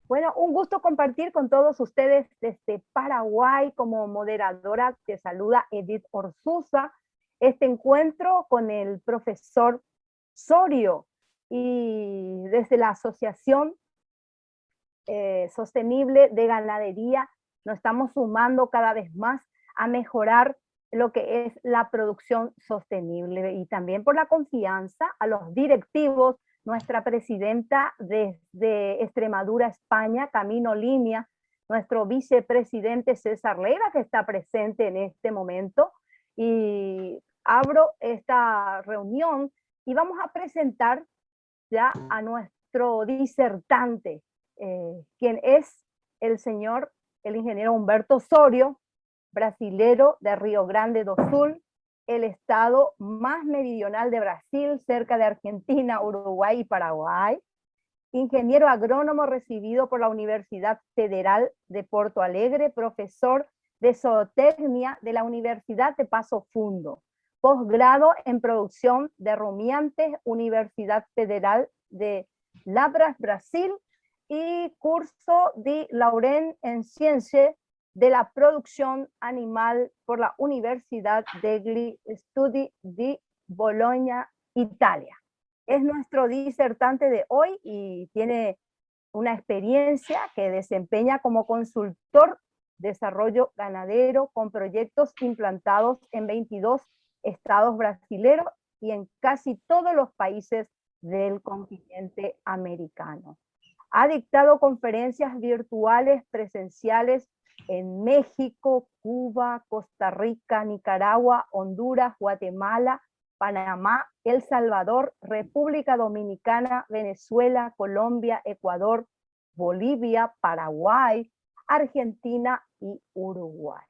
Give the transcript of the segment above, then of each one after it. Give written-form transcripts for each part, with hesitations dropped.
Bueno, un gusto compartir con todos ustedes desde Paraguay. Como moderadora te saluda Edith Orsuza. Este encuentro con el profesor Sorio y desde la Asociación Sostenible de Ganadería nos estamos sumando cada vez más a mejorar lo que es la producción sostenible, y también por la confianza a los directivos, nuestra presidenta desde Extremadura, España, Camino Limia, nuestro vicepresidente César Leiva, que está presente en este momento, y abro esta reunión y vamos a presentar ya a nuestro disertante, quien es el señor, el ingeniero Humberto Sorio, brasilero de Río Grande do Sul, el estado más meridional de Brasil, cerca de Argentina, Uruguay y Paraguay, ingeniero agrónomo recibido por la Universidad Federal de Porto Alegre, profesor de zootecnia de la Universidad de Paso Fundo, posgrado en producción de rumiantes, Universidad Federal de Lavras, Brasil, y curso de Lauren en Ciencia de la Producción Animal por la Universidad degli Studi di Bologna, Italia. Es nuestro disertante de hoy y tiene una experiencia que desempeña como consultor desarrollo ganadero con proyectos implantados en 22 estados brasileños y en casi todos los países del continente americano. Ha dictado conferencias virtuales presenciales en México, Cuba, Costa Rica, Nicaragua, Honduras, Guatemala, Panamá, El Salvador, República Dominicana, Venezuela, Colombia, Ecuador, Bolivia, Paraguay, Argentina y Uruguay.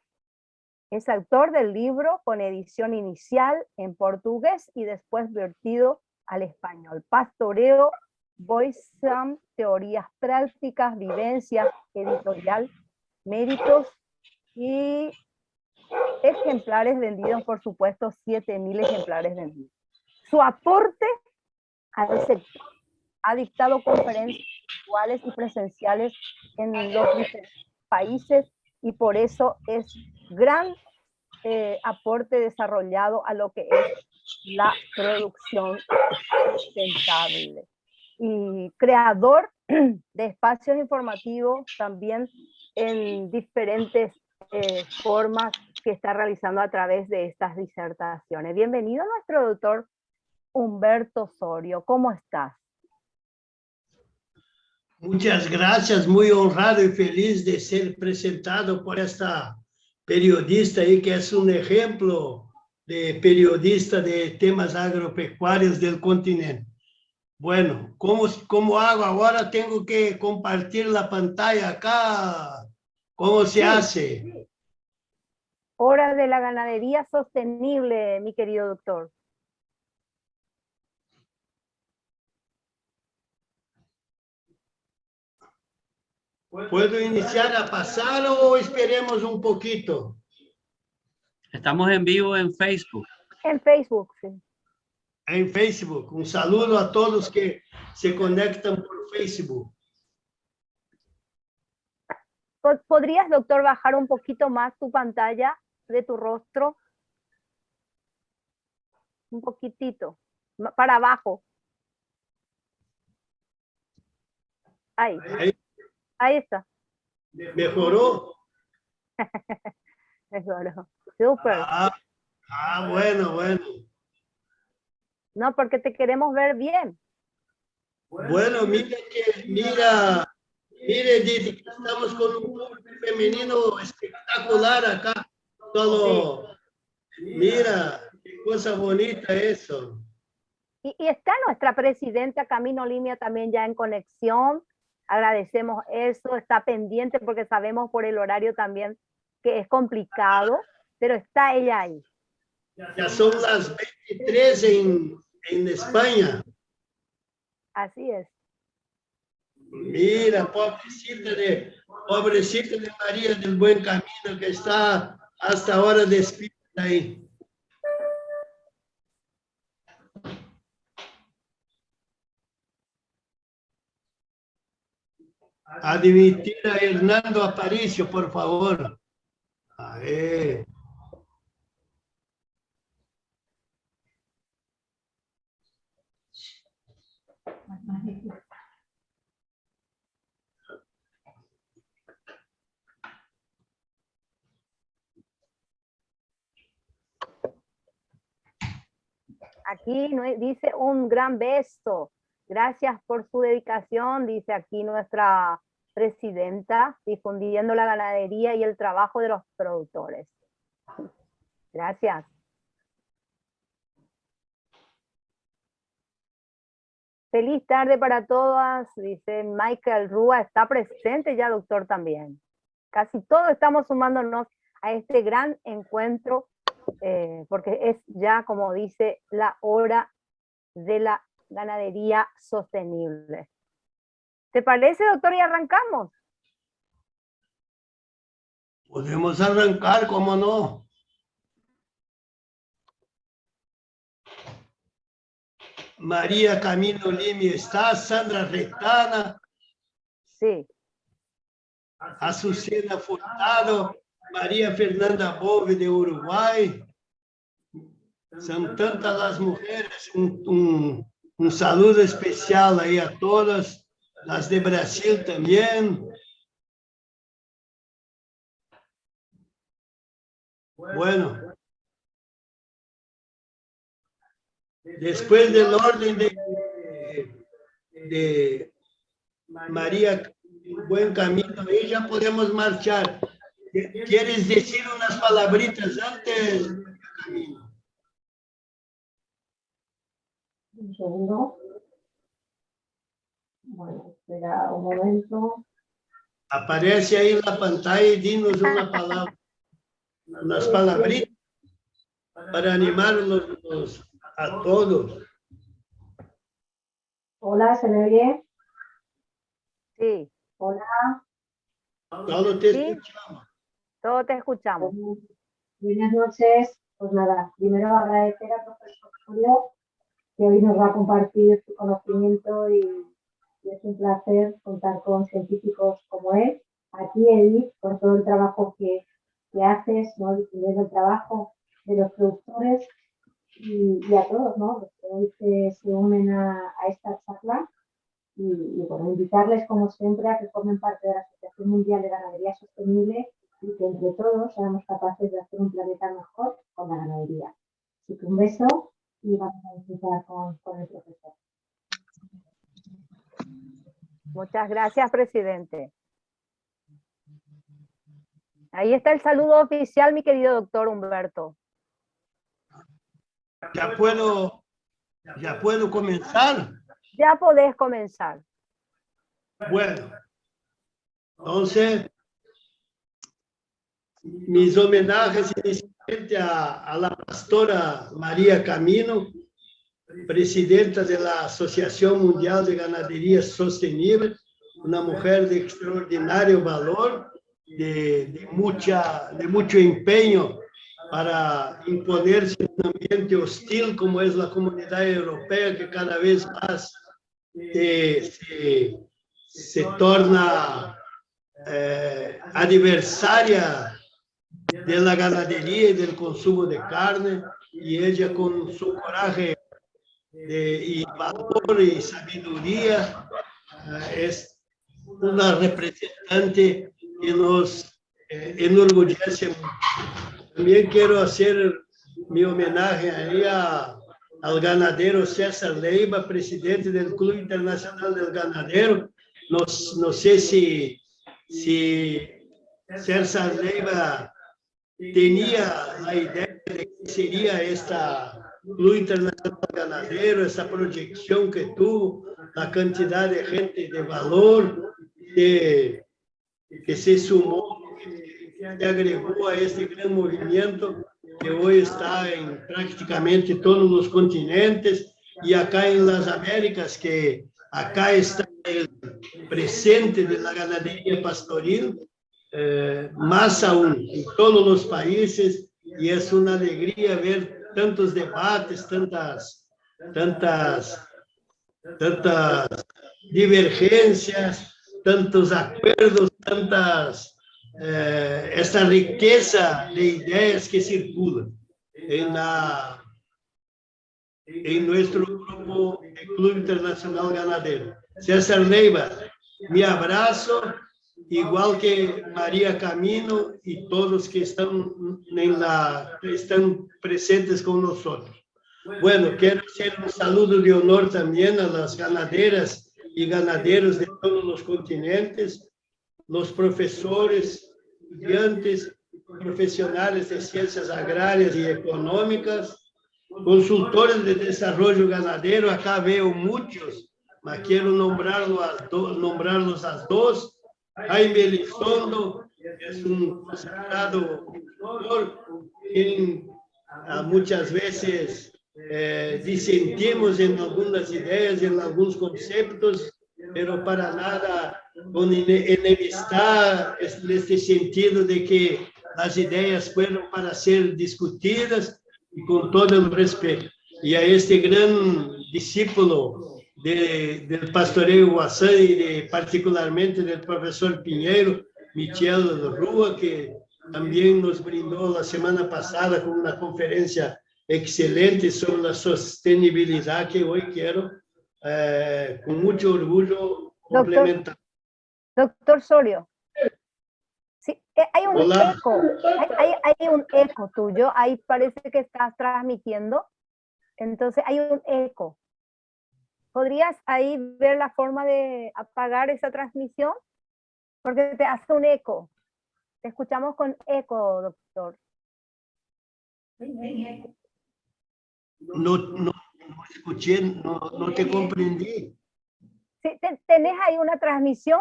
Es autor del libro con edición inicial en portugués y después vertido al español, Pastoreo, Boisam, Teorías Prácticas, Vivencia Editorial, Méritos, y ejemplares vendidos, por supuesto, 7.000 ejemplares vendidos. Su aporte al sector: ha dictado conferencias virtuales y presenciales en los diferentes países y por eso es gran aporte desarrollado a lo que es la producción sustentable. Y creador de espacios informativos también en diferentes formas que está realizando a través de estas disertaciones. Bienvenido nuestro doctor Humberto Sorio. ¿Cómo estás? Muchas gracias, muy honrado y feliz de ser presentado por esta periodista ahí, que es un ejemplo de periodista de temas agropecuarios del continente. Bueno, ¿cómo hago ahora? Tengo que compartir la pantalla acá. ¿Cómo se hace? Hora de la ganadería sostenible, mi querido doctor. ¿Puedo iniciar a pasar o esperemos un poquito? Estamos en vivo en Facebook. En Facebook, sí. En Facebook. Un saludo a todos que se conectan por Facebook. ¿Podrías, doctor, bajar un poquito más tu pantalla de tu rostro? Un poquitito, para abajo. Ahí. Ahí está. ¿Mejoró? Mejoró. Súper. Bueno. No, porque te queremos ver bien. Bueno, mire, Didi, que estamos con un público femenino espectacular acá. Todo, mira, qué cosa bonita eso. Y está nuestra presidenta Camino Limia también ya en conexión. Agradecemos eso, está pendiente porque sabemos por el horario también que es complicado, pero está ella ahí. Ya son las 23 en España. Así es. Mira, pobrecita de María del Buen Camino, que está hasta ahora despierta ahí. admitir a Hernando Aparicio, por favor. Ahí. Aquí dice un gran beso. Gracias por su dedicación, dice aquí nuestra presidenta, difundiendo la ganadería y el trabajo de los productores. Gracias. Feliz tarde para todas, dice Michael Rúa, está presente ya, doctor, también. Casi todos estamos sumándonos a este gran encuentro, porque es ya, como dice, la hora de la ganadería sostenible. ¿Te parece, doctor? Y arrancamos. Podemos arrancar, ¿cómo no? María Camino Limi está, Sandra Retana. Sí. Azucena Furtado, María Fernanda Bove de Uruguay. Son tantas las mujeres. Un saludo especial ahí a todas, las de Brasil también. Bueno, después del orden de María Buen Camino, ahí ya podemos marchar. ¿Quieres decir unas palabritas antes? Un segundo. Bueno, espera un momento. Aparece ahí en la pantalla y dinos una palabra, unas palabritas para animarlos a todos. Hola, ¿se me oye? Sí. Hola. Todo te escuchamos. Todo te escuchamos. Buenas noches. Pues nada, primero agradecer al profesor Julio, que hoy nos va a compartir su conocimiento y es un placer contar con científicos como él. Aquí, Edith, por todo el trabajo que haces, ¿no? Difundiendo el trabajo de los productores y a todos, ¿no? Los que hoy se unen a esta charla. Y bueno, invitarles, como siempre, a que formen parte de la Asociación Mundial de Ganadería Sostenible y que entre todos seamos capaces de hacer un planeta mejor con la ganadería. Así que un beso y vamos a disfrutar con el profesor. Muchas gracias, presidente. Ahí está el saludo oficial, mi querido doctor Humberto. ¿Ya puedo comenzar? Ya podés comenzar. Bueno, entonces, mis homenajes inicialmente a la pastora María Camino, presidenta de la Asociación Mundial de Ganadería Sostenible, una mujer de extraordinario valor, de mucho empeño para imponerse en un ambiente hostil como es la Comunidad Europea, que cada vez más se torna adversaria de la ganadería y del consumo de carne, y ella con su coraje y valor y sabiduría es una representante que nos enorgullece mucho. También quiero hacer mi homenaje ahí al ganadero César Leiva, presidente del Club Internacional del Ganadero. No sé si César Leiva tenía la idea de que sería esta Club Internacional Ganadero, esa proyección que tuvo, la cantidad de gente de valor que se sumó, que agregó a este gran movimiento que hoy está en prácticamente todos los continentes y acá en las Américas, que acá está el presente de la ganadería pastoril, más aún en todos los países, y es una alegría ver tantos debates, tantas divergencias, tantos acuerdos, esta riqueza de ideas que circulan en nuestro grupo de Club Internacional Ganadero. César Leiva, mi abrazo, igual que María Camino y todos que están presentes con nosotros. Bueno, quiero hacer un saludo de honor también a las ganaderas y ganaderos de todos los continentes, los profesores, estudiantes, profesionales de ciencias agrarias y económicas, consultores de desarrollo ganadero. Acá veo muchos, mas quiero nombrarlos a dos. Jaime Elizondo es un consagrado consultor, quien muchas veces disentimos en algunas ideas, en algunos conceptos, pero para nada con enemistad, en este sentido de que las ideas fueron para ser discutidas y con todo el respeto. Y a este gran discípulo del pastoreo Guaçã y particularmente del profesor Pinheiro, Michel Rua, que también nos brindó la semana pasada con una conferencia excelente sobre la sostenibilidad que hoy quiero, con mucho orgullo, complementar. Doctor Sorio, sí, hay un Hola. eco, hay un eco tuyo, ahí parece que estás transmitiendo, entonces hay un eco. ¿Podrías ahí ver la forma de apagar esa transmisión? Porque te hace un eco. Te escuchamos con eco, doctor. No escuché, no te comprendí. Sí, ¿tenés ahí una transmisión?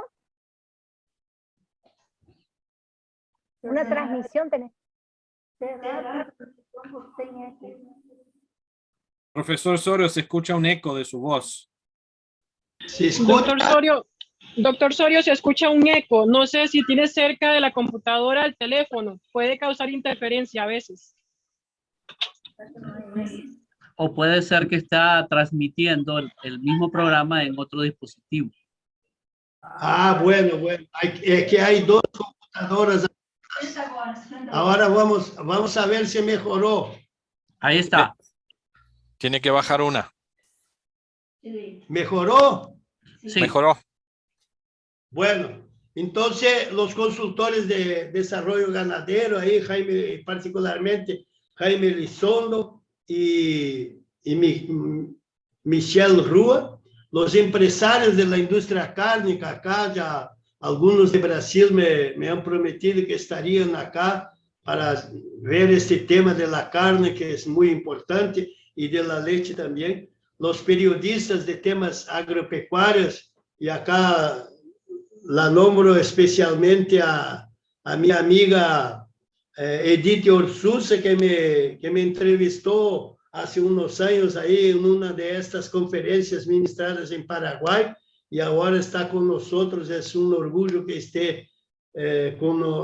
Una transmisión tenés. Profesor Sorio, se escucha un eco de su voz. ¿Se escucha? Doctor Sorio, se escucha un eco. No sé si tiene cerca de la computadora el teléfono. Puede causar interferencia a veces. O puede ser que está transmitiendo el mismo programa en otro dispositivo. Ah, bueno. Es que hay dos computadoras. Ahora vamos a ver si mejoró. Ahí está. Tiene que bajar una. ¿Mejoró? Sí. Mejoró. Bueno, entonces los consultores de desarrollo ganadero, ahí Jaime, particularmente Jaime Elizondo y Michel Rua, los empresarios de la industria cárnica, acá ya algunos de Brasil me han prometido que estarían acá para ver este tema de la carne, que es muy importante, y de la leche también. Los periodistas de temas agropecuarios, y acá la nombro especialmente a mi amiga Edith Orsusa, que me entrevistó hace unos años ahí en una de estas conferencias ministradas en Paraguay, y ahora está con nosotros. Es un orgullo que esté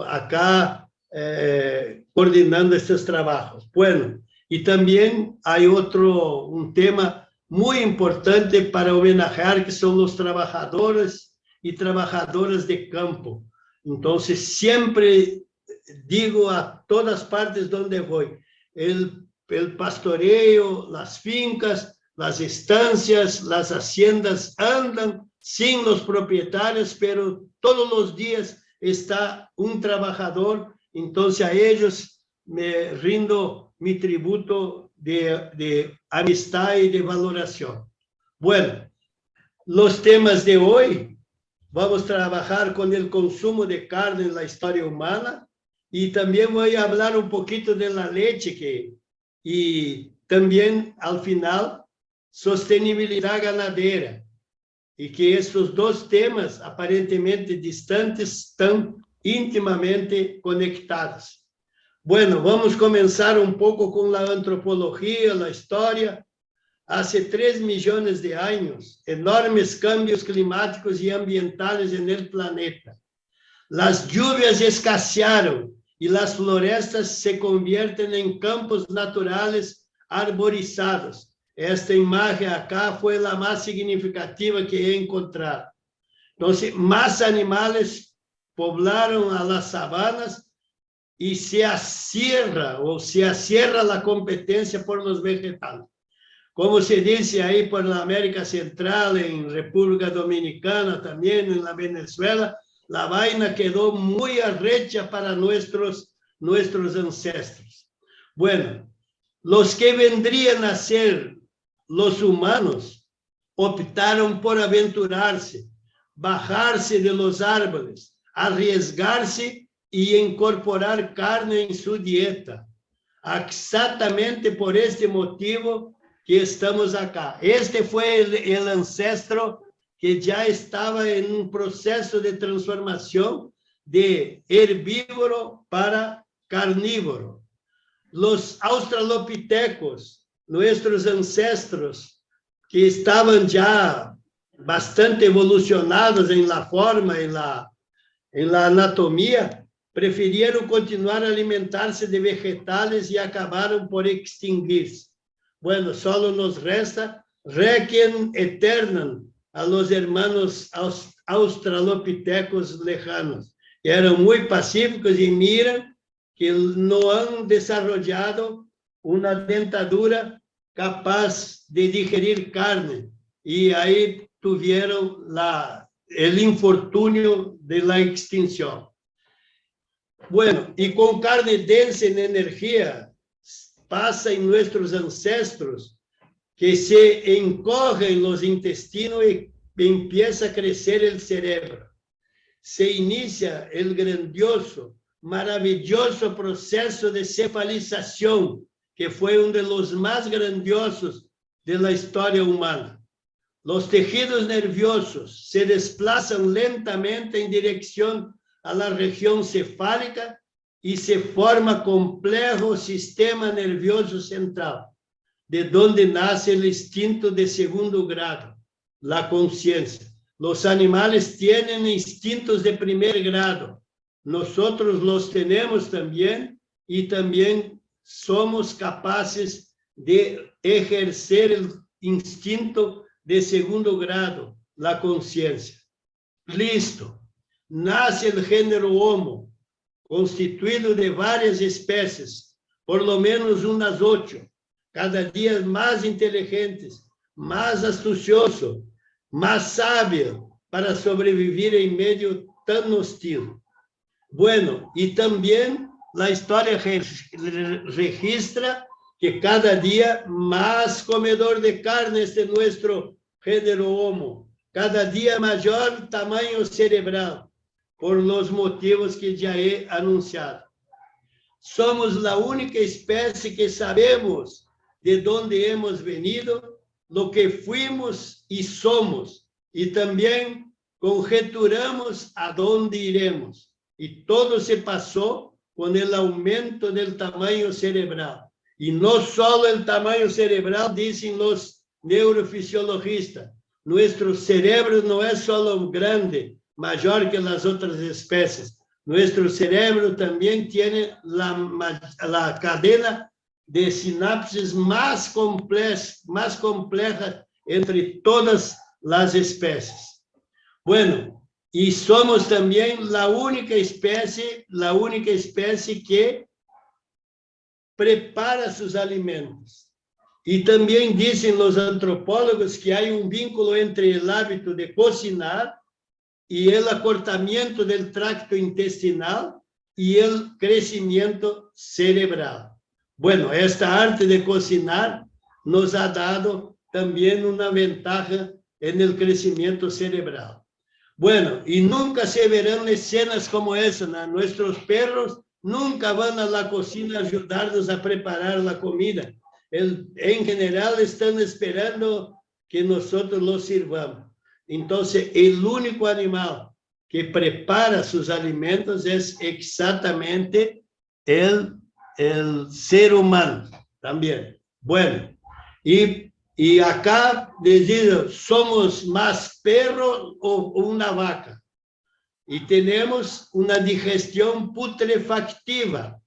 acá coordinando estos trabajos. Bueno, y también hay un tema muy importante para homenajear, que son los trabajadores y trabajadoras de campo. Entonces, siempre digo a todas partes donde voy, el pastoreo, las fincas, las estancias, las haciendas andan sin los propietarios, pero todos los días está un trabajador. Entonces, a ellos me rindo mi tributo de amistad y de valoración. Bueno, los temas de hoy, vamos a trabajar con el consumo de carne en la historia humana, y también voy a hablar un poquito de la leche, y también al final sostenibilidad ganadera, y que estos dos temas aparentemente distantes están íntimamente conectados. Bueno, vamos a comenzar un poco con la antropología, la historia. Hace 3 millones de años, enormes cambios climáticos y ambientales en el planeta. Las lluvias escasearon y las florestas se convierten en campos naturales arborizados. Esta imagen acá fue la más significativa que he encontrado. Entonces, más animales poblaron a las sabanas y se acierra la competencia por los vegetales. Como se dice ahí por la América Central, en República Dominicana, también en la Venezuela, la vaina quedó muy arrecha para nuestros ancestros. Bueno, los que vendrían a ser los humanos optaron por aventurarse, bajarse de los árboles, arriesgarse y incorporar carne en su dieta. Exactamente por este motivo que estamos acá. Este fue el ancestro que ya estaba en un proceso de transformación de herbívoro para carnívoro. Los australopitecos, nuestros ancestros, que estaban ya bastante evolucionados en la forma, en la anatomía, prefirieron continuar a alimentarse de vegetales y acabaron por extinguirse. Bueno, solo nos resta requiem aeternam a los hermanos australopitecos lejanos, que eran muy pacíficos y miran que no han desarrollado una dentadura capaz de digerir carne, y ahí tuvieron el infortunio de la extinción. Bueno, y con carne densa en energía, pasa en nuestros ancestros que se encogen los intestinos y empieza a crecer el cerebro. Se inicia el grandioso, maravilloso proceso de cefalización, que fue uno de los más grandiosos de la historia humana. Los tejidos nerviosos se desplazan lentamente en dirección a la región cefálica y se forma complejo sistema nervioso central, de donde nace el instinto de segundo grado, la conciencia. Los animales tienen instintos de primer grado. Nosotros los tenemos también, y también somos capaces de ejercer el instinto de segundo grado, la conciencia. Listo. Nace el género Homo, constituido de varias especies, por lo menos unas 8, cada día más inteligentes, más astucioso, más sabio para sobrevivir en medio tan hostil. Bueno, y también la historia registra que cada día más comedor de carne es de nuestro género Homo, cada día mayor tamaño cerebral, por los motivos que ya he anunciado. Somos la única especie que sabemos de dónde hemos venido, lo que fuimos y somos, y también conjeturamos a dónde iremos. Y todo se pasó con el aumento del tamaño cerebral. Y no solo el tamaño cerebral, dicen los neurofisiologistas. Nuestro cerebro no es solo grande, mayor que las otras especies. Nuestro cerebro también tiene la cadena de sinapsis más compleja entre todas las especies. Bueno, y somos también la única especie que prepara sus alimentos. Y también dicen los antropólogos que hay un vínculo entre el hábito de cocinar y el acortamiento del tracto intestinal y el crecimiento cerebral. Bueno, esta arte de cocinar nos ha dado también una ventaja en el crecimiento cerebral. Bueno, y nunca se verán escenas como esa, ¿no? Nuestros perros nunca van a la cocina a ayudarnos a preparar la comida. En general están esperando que nosotros los sirvamos. Entonces, el único animal que prepara sus alimentos es exactamente el ser humano también. Bueno, y acá les digo, somos más perro o una vaca. Y tenemos una digestión putrefactiva.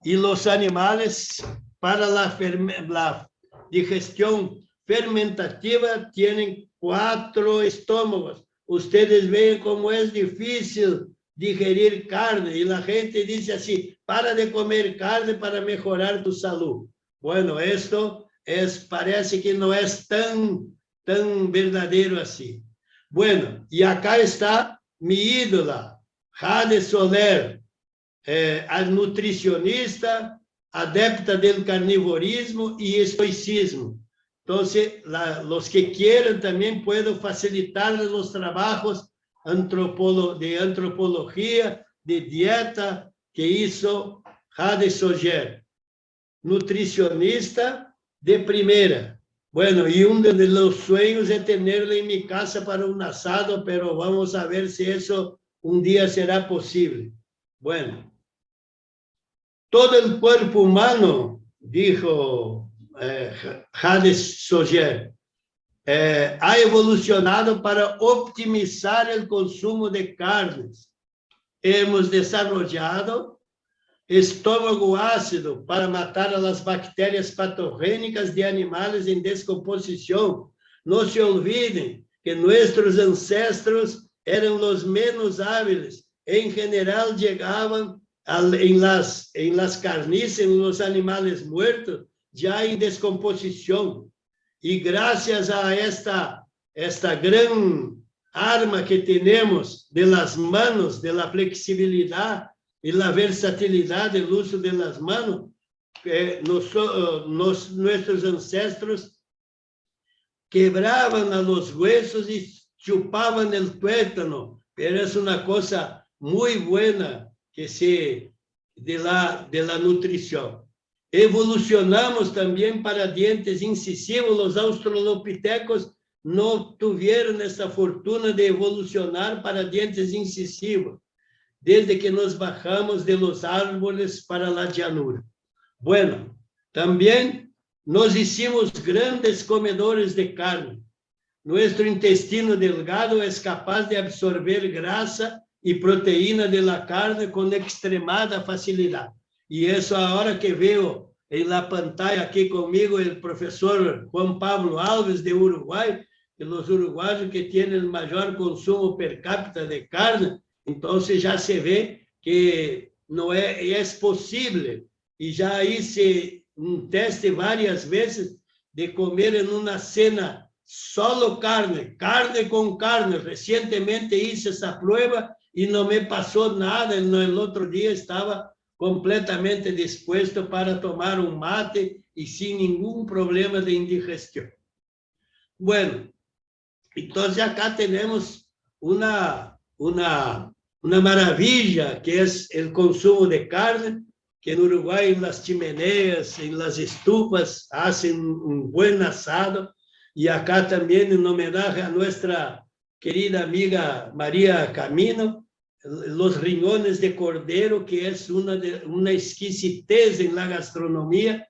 Y los animales, para la digestión fermentativa, tienen 4 estómagos, ustedes ven cómo es difícil digerir carne, y la gente dice así, para de comer carne para mejorar tu salud. Bueno, esto parece que no es tan verdadero así. Bueno, y acá está mi ídola, Jade Soler, nutricionista, adepta del carnivorismo y estoicismo. Entonces, los que quieran también puedo facilitarles los trabajos de antropología, de dieta que hizo Jade Soler, nutricionista de primera. Bueno, y uno de los sueños es tenerla en mi casa para un asado, pero vamos a ver si eso un día será posible. Bueno, todo el cuerpo humano, dijo Jade Soler, ha evolucionado para optimizar el consumo de carnes. Hemos desarrollado estómago ácido para matar a las bacterias patogénicas de animales en descomposición. No se olviden que nuestros ancestros eran los menos hábiles. En general llegaban en las carnices, en los animales muertos, ya en descomposición. Y gracias a esta gran arma que tenemos de las manos, de la flexibilidad y la versatilidad del uso de las manos, nuestros ancestros quebraban a los huesos y chupaban el tuétano, pero es una cosa muy buena de la nutrición. Evolucionamos también para dientes incisivos. Los australopitecos no tuvieron esa fortuna de evolucionar para dientes incisivos, desde que nos bajamos de los árboles para la llanura. Bueno, también nos hicimos grandes comedores de carne. Nuestro intestino delgado es capaz de absorber grasa y proteína de la carne con extremada facilidad. Y eso ahora que veo en la pantalla aquí conmigo el profesor Juan Pablo Alves de Uruguay, que los uruguayos que tienen el mayor consumo per cápita de carne, entonces ya se ve que no es posible. Y ya hice un teste varias veces de comer en una cena solo carne con carne. Recientemente hice esa prueba y no me pasó nada. El otro día estaba completamente dispuesto para tomar un mate y sin ningún problema de indigestión. Bueno, entonces acá tenemos una maravilla que es el consumo de carne, que en Uruguay en las chimeneas, en las estufas, hacen un buen asado. Y acá también en homenaje a nuestra querida amiga María Camino, los riñones de cordero, que es una exquisitez en la gastronomía.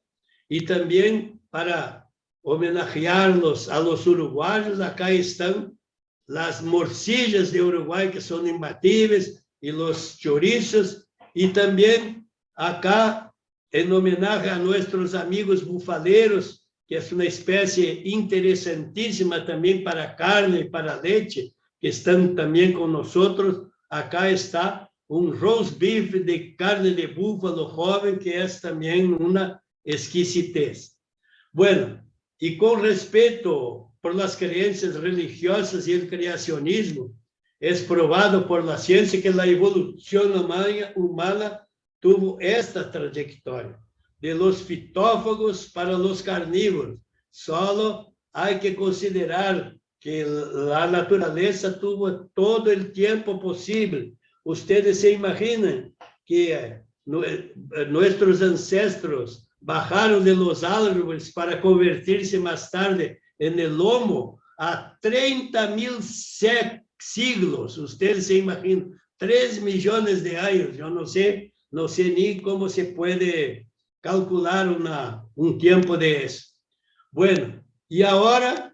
Y también para homenajearlos a los uruguayos, acá están las morcillas de Uruguay, que son imbatibles, y los chorizos. Y también acá, en homenaje a nuestros amigos bufaleros, que es una especie interesantísima también para carne y para leche, que están también con nosotros. Acá está un roast beef de carne de búfalo joven, que es también una exquisitez. Bueno, y con respeto por las creencias religiosas y el creacionismo, es probado por la ciencia que la evolución humana tuvo esta trayectoria, de los fitófagos para los carnívoros. Solo hay que considerar que la naturaleza tuvo todo el tiempo posible. Ustedes se imaginan que nuestros ancestros bajaron de los árboles para convertirse más tarde en el Homo a 30.000 siglos. Ustedes se imaginan, 3 millones de años. Yo no sé ni cómo se puede calcular un tiempo de eso. Bueno, y ahora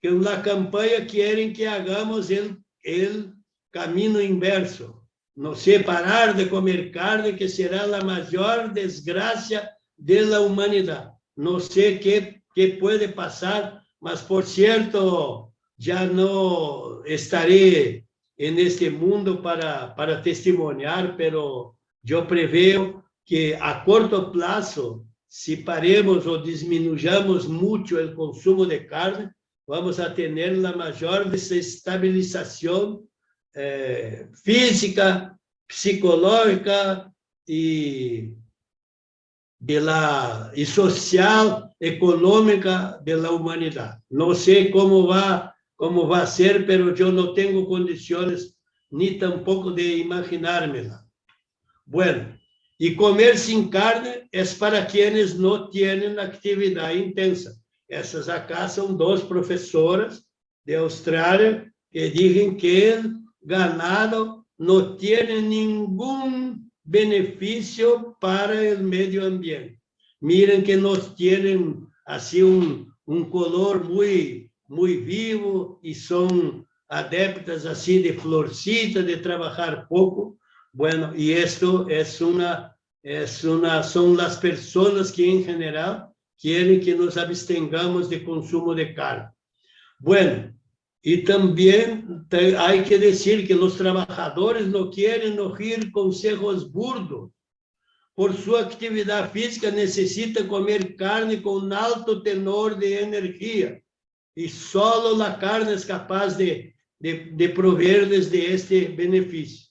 que en la campaña quieren que hagamos el camino inverso. No sé, parar de comer carne, que será la mayor desgracia de la humanidad. No sé qué puede pasar, mas por cierto, ya no estaré en este mundo para testimoniar, pero yo preveo que a corto plazo, si paremos o disminuyamos mucho el consumo de carne, vamos a tener la mayor desestabilización física, psicológica y social, económica de la humanidad. No sé cómo va a ser, pero yo no tengo condiciones ni tampoco de imaginármela. Bueno, y comer sin carne es para quienes no tienen actividad intensa. Essas acá são 2 professoras de Austrália que dizem que o ganado não tem nenhum benefício para o meio ambiente. Miren que nos têm assim color muito vivo e são adeptas assim de florcita, de trabalhar pouco. Bueno, y esto son las personas que en general quieren que nos abstengamos de consumo de carne. Bueno, y también hay que decir que los trabajadores no quieren oír consejos burdos. Por su actividad física necesita comer carne con un alto tenor de energía y solo la carne es capaz de proveerles de este beneficio.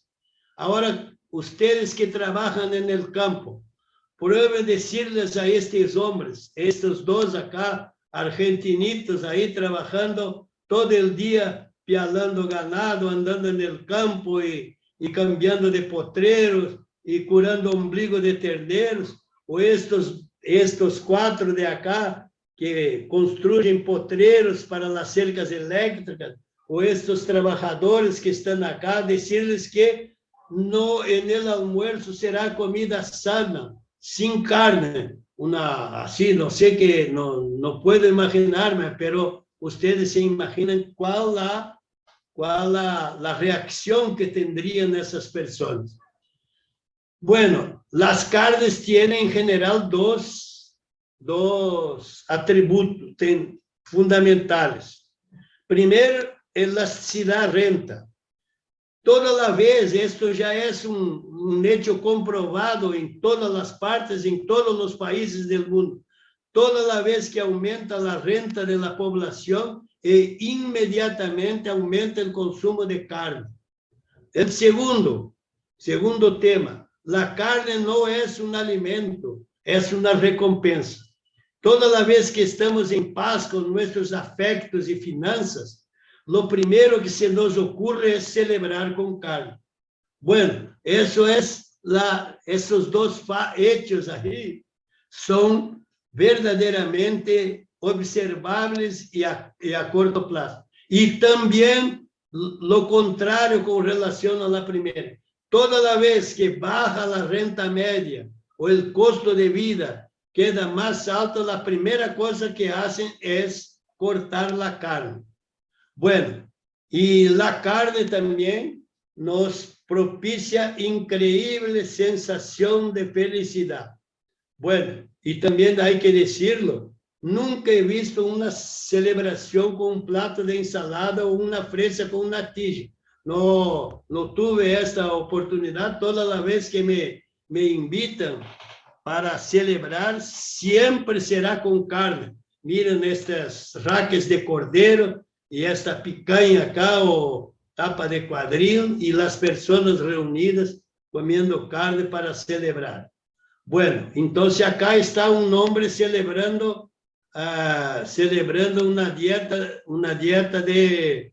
Ahora, ustedes que trabajan en el campo, prueben decirles a estos hombres, estos 2 acá, argentinitos ahí trabajando todo el día, pialando ganado, andando en el campo y cambiando de potreros y curando ombligo de terneros, o estos 4 de acá que construyen potreros para las cercas eléctricas, o estos trabajadores que están acá, decirles que no, en el almuerzo será comida sana, sin carne, así, no sé qué, no puedo imaginarme, pero ustedes se imaginan cuál la reacción que tendrían esas personas. Bueno, las carnes tienen en general dos atributos fundamentales. Primero, elasticidad renta. Toda la vez, esto ya es un hecho comprobado en todas las partes, en todos los países del mundo. Toda la vez que aumenta la renta de la población, inmediatamente aumenta el consumo de carne. El segundo tema, la carne no es un alimento, es una recompensa. Toda la vez que estamos en paz con nuestros afectos y finanzas, lo primero que se nos ocurre es celebrar con carne. Bueno, esos 2 hechos ahí son verdaderamente observables y a corto plazo. Y también lo contrario con relación a la primera. Toda la vez que baja la renta media o el costo de vida queda más alto, la primera cosa que hacen es cortar la carne. Bueno, y la carne también nos propicia increíble sensación de felicidad. Bueno, y también hay que decirlo, nunca he visto una celebración con un plato de ensalada o una fresa con una tija. No tuve esta oportunidad. Toda la vez que me invitan para celebrar, siempre será con carne. Miren estas raques de cordero, y esta picanha acá o tapa de cuadril y las personas reunidas comiendo carne para celebrar. Bueno, entonces acá está un hombre celebrando una dieta de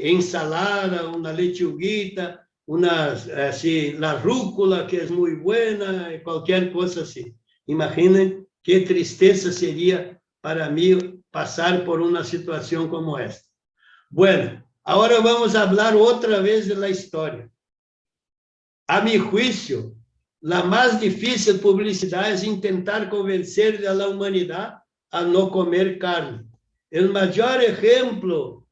ensalada, una lechuguita, la rúcula que es muy buena, cualquier cosa así. Imaginen qué tristeza sería para mí pasar por una situación como esta. Bueno, ahora vamos a hablar otra vez de la historia. A mi juicio, la más difícil publicidad es intentar convencer a la humanidad a no comer carne. El mayor ejemplo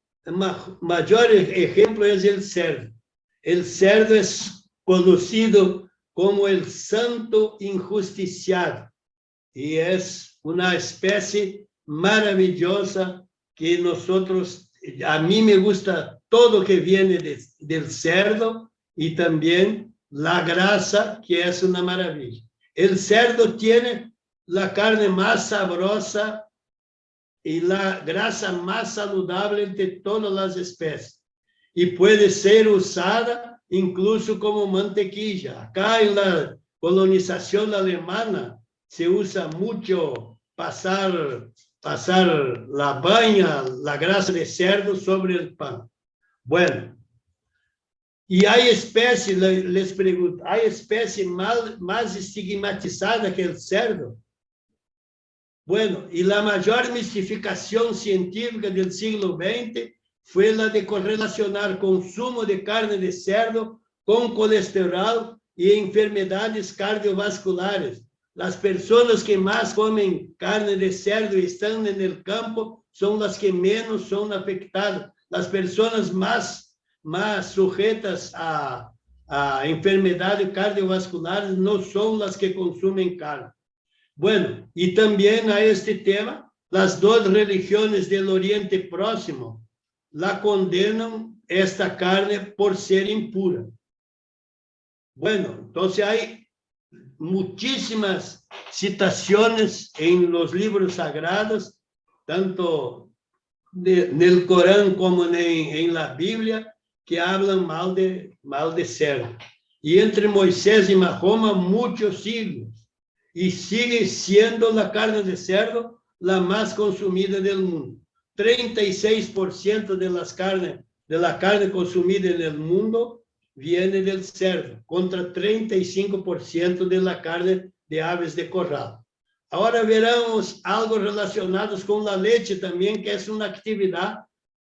es el cerdo. El cerdo es conocido como el santo injusticiado y es una especie maravillosa que nosotros, a mí me gusta todo que viene del cerdo y también la grasa, que es una maravilla. El cerdo tiene la carne más sabrosa y la grasa más saludable entre todas las especies. Y puede ser usada incluso como mantequilla. Acá en la colonización alemana se usa mucho pasar la baña, la grasa de cerdo sobre el pan. Bueno, y hay especies, les pregunto, ¿hay especie más estigmatizada que el cerdo? Bueno, y la mayor mistificación científica del siglo XX fue la de correlacionar consumo de carne de cerdo con colesterol y enfermedades cardiovasculares. Las personas que más comen carne de cerdo y están en el campo son las que menos son afectadas. Las personas más sujetas a enfermedades cardiovasculares no son las que consumen carne. Bueno, y también a este tema, las dos religiones del Oriente Próximo la condenan esta carne por ser impura. Bueno, entonces hay muchísimas citaciones en los libros sagrados, tanto en el Corán como en la Biblia, que hablan mal de cerdo. Y entre Moisés y Mahoma, muchos siglos. Y sigue siendo la carne de cerdo la más consumida del mundo. 36% de la carne consumida en el mundo viene del cerdo, contra 35% de la carne de aves de corral. Ahora veremos algo relacionado con la leche también, que es una actividad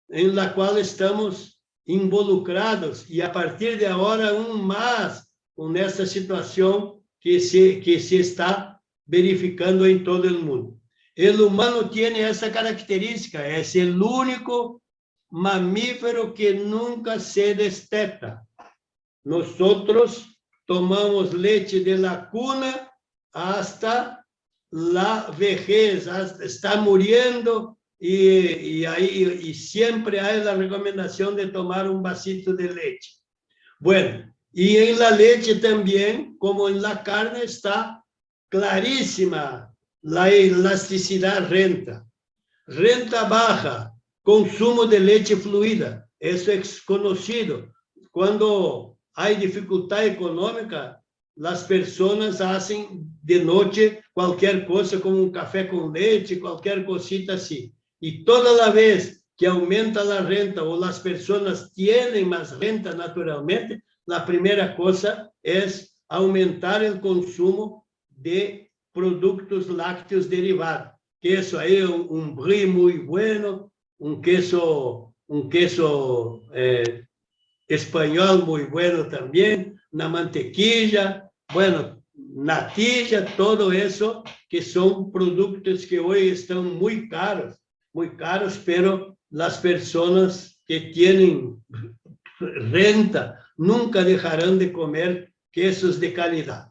en la cual estamos involucrados, y a partir de ahora aún más con esta situación que se está verificando en todo el mundo. El humano tiene esa característica, es el único mamífero que nunca se desteta. Nosotros tomamos leche de la cuna hasta la vejez, hasta está muriendo, y siempre hay la recomendación de tomar un vasito de leche. Bueno, y en la leche también, como en la carne, está clarísima la elasticidad renta. Renta baja, consumo de leche fluida, eso es conocido. Cuando hay dificultad económica, las personas hacen de noche cualquier cosa, como un café con leche, cualquier cosita así. Y toda la vez que aumenta la renta o las personas tienen más renta naturalmente, la primera cosa es aumentar el consumo de productos lácteos derivados. Queso ahí, un brie muy bueno, un queso español muy bueno también, una mantequilla, bueno, natilla, todo eso, que son productos que hoy están muy caros, pero las personas que tienen renta nunca dejarán de comer quesos de calidad.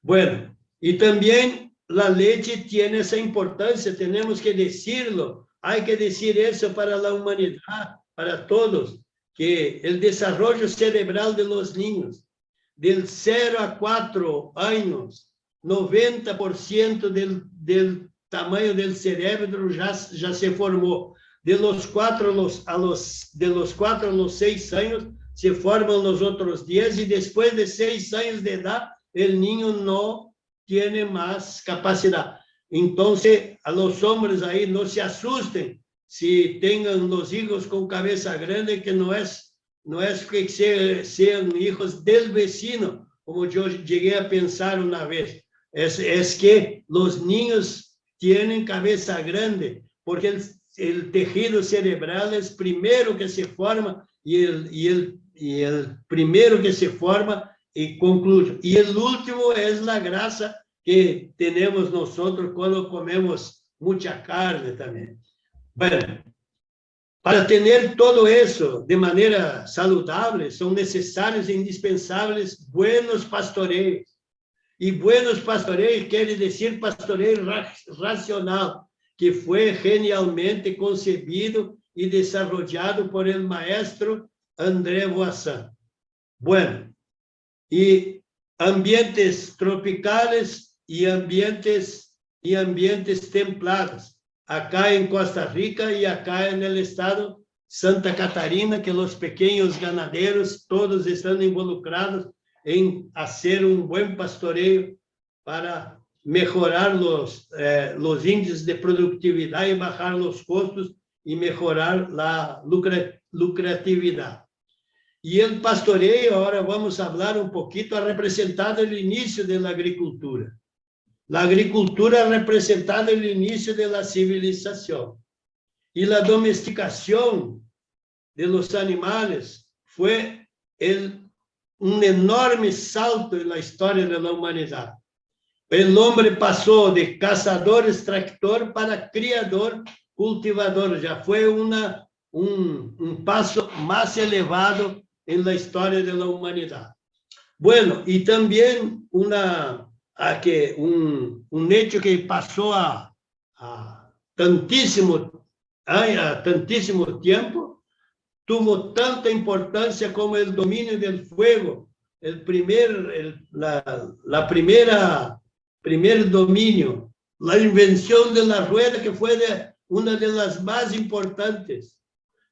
Bueno, y también la leche tiene esa importancia, tenemos que decirlo, hay que decir eso para la humanidad, para todos, que el desarrollo cerebral de los niños, del 0 a 4 años, 90% del tamaño del cerebro ya se formó. De los 4 a los 6 años se forman los otros 10, y después de 6 años de edad, el niño no tiene más capacidad. Entonces, a los hombres ahí no se asusten si tengan los hijos con cabeza grande, que no es que sean hijos del vecino, como yo llegué a pensar una vez. Es que los niños tienen cabeza grande, porque el tejido cerebral es primero que se forma, y el primero que se forma y concluye. Y el último es la grasa que tenemos nosotros cuando comemos mucha carne también. Bueno, para tener todo eso de manera saludable, son necesarios e indispensables buenos pastoreos. Y buenos pastoreos quiere decir pastoreio racional, que fue genialmente concebido y desarrollado por el maestro André Voisin. Bueno, y ambientes tropicales y ambientes templados, acá en Costa Rica y acá en el estado Santa Catarina, que los pequeños ganaderos todos están involucrados en hacer un buen pastoreo para mejorar los índices de productividad y bajar los costos y mejorar la lucratividad. Y el pastoreo, ahora vamos a hablar un poquito, ha representado el inicio de la agricultura. La agricultura ha representado el inicio de la civilización. Y la domesticación de los animales fue un enorme salto en la historia de la humanidad. El hombre pasó de cazador-extractor para criador-cultivador. Ya fue un paso más elevado en la historia de la humanidad. Bueno, y también un hecho que pasó a tantísimo tiempo, tuvo tanta importancia como el dominio del fuego, primer dominio, la invención de la rueda, que fue una de las más importantes,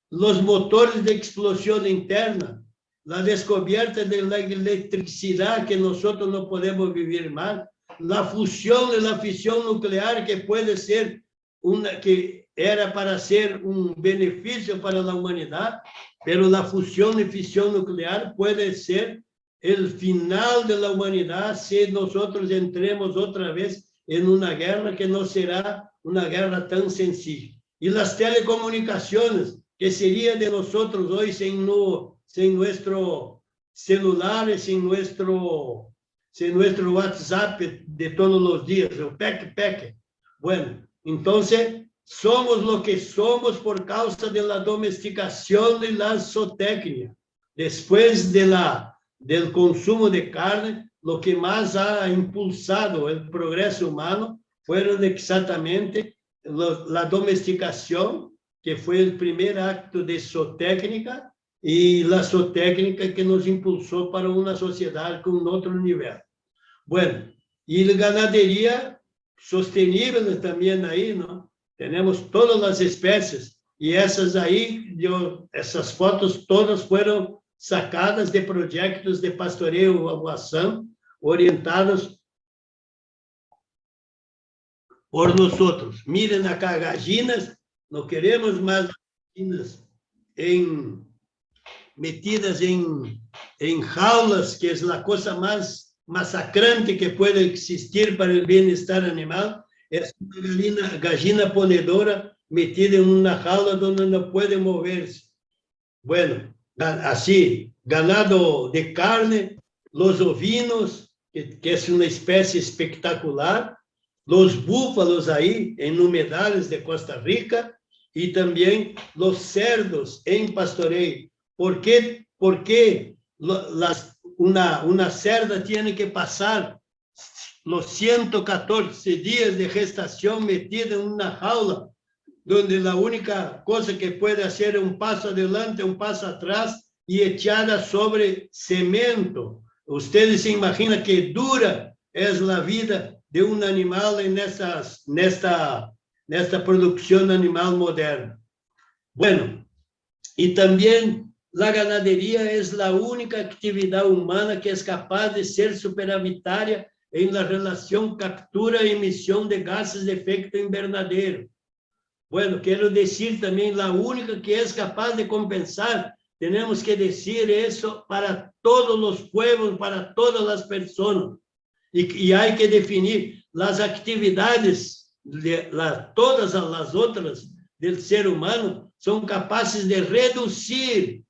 los motores de explosión interna, la descubierta de la electricidad, que nosotros no podemos vivir más, la fusión y la fisión nuclear, que puede ser que era para ser un beneficio para la humanidad, pero la fusión y fisión nuclear puede ser el final de la humanidad si nosotros entremos otra vez en una guerra que no será una guerra tan sencilla. Y las telecomunicaciones, que sería de nosotros hoy sin nuestro celular, sin nuestro WhatsApp de todos los días, el PEC. Bueno, entonces somos lo que somos por causa de la domesticación y la zootecnia. Después del consumo de carne, lo que más ha impulsado el progreso humano fueron exactamente la domesticación, que fue el primer acto de zootécnica, y la zootécnica que nos impulsó para una sociedad con otro nivel. Bueno, y la ganadería sostenible también ahí, ¿no? Tenemos todas las especies, y esas esas fotos todas fueron sacadas de proyectos de pastoreo a Voisin, orientados por nosotros. Miren acá, gallinas. No queremos más gallinas metidas en jaulas, que es la cosa más masacrante que puede existir para el bienestar animal. Es una gallina ponedora metida en una jaula donde no puede moverse. Bueno, así, ganado de carne, los ovinos, que es una especie espectacular, los búfalos ahí en humedales de Costa Rica, y también los cerdos en pastoreo. ¿Por qué una cerda tiene que pasar los 114 días de gestación metida en una jaula, donde la única cosa que puede hacer es un paso adelante, un paso atrás, y echada sobre cemento? Ustedes se imaginan qué dura es la vida de un animal en esta producción animal moderna. Bueno, y también la ganadería es la única actividad humana que es capaz de ser superavitaria en la relación captura y emisión de gases de efecto invernadero. Bueno, quiero decir también la única que es capaz de compensar. Tenemos que decir eso para todos los pueblos, para todas las personas. Y hay que definir las actividades, todas las otras del ser humano son capaces de reducir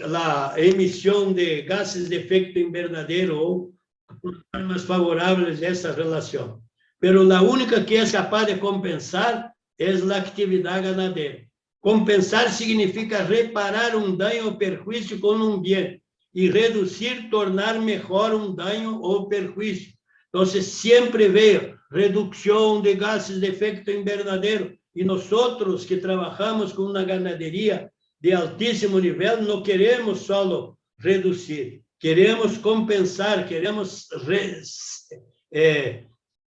la emisión de gases de efecto invernadero o formas favorables a esa relación. Pero la única que es capaz de compensar es la actividad ganadera. Compensar significa reparar un daño o perjuicio con un bien, y reducir, tornar mejor un daño o perjuicio. Entonces, siempre veo reducción de gases de efecto invernadero. Y nosotros que trabajamos con una ganadería de altísimo nivel, no queremos solo reducir, queremos compensar, queremos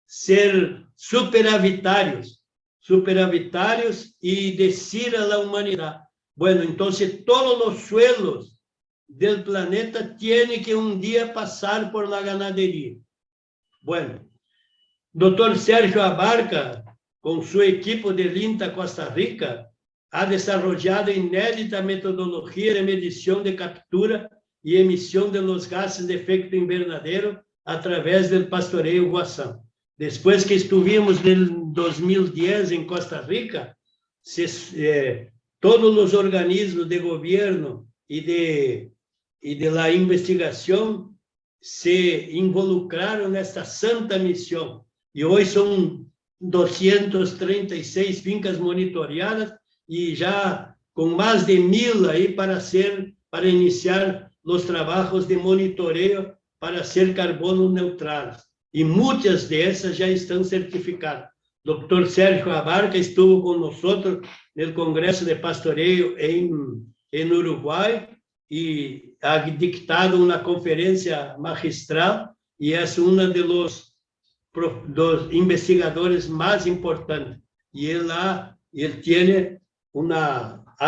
ser superavitarios y decir a la humanidad, bueno, entonces todos los suelos del planeta tienen que un día pasar por la ganadería. Bueno, doctor Sergio Abarca, con su equipo del INTA Costa Rica, ha desarrollado inédita metodología de medición de captura y emisión de los gases de efecto invernadero a través del pastoreo guasán. Después que estuvimos en 2010 en Costa Rica, todos los organismos de gobierno y de la investigación se involucraron en esta santa misión. Y hoy son 236 fincas monitoreadas y ya con más de 1000 ahí para iniciar los trabajos de monitoreo para ser carbono neutrales. Y muchas de esas ya están certificadas. Doctor Sergio Abarca estuvo con nosotros en el Congreso de Pastoreo en Uruguay y ha dictado una conferencia magistral y es uno de los investigadores más importantes. Y él ha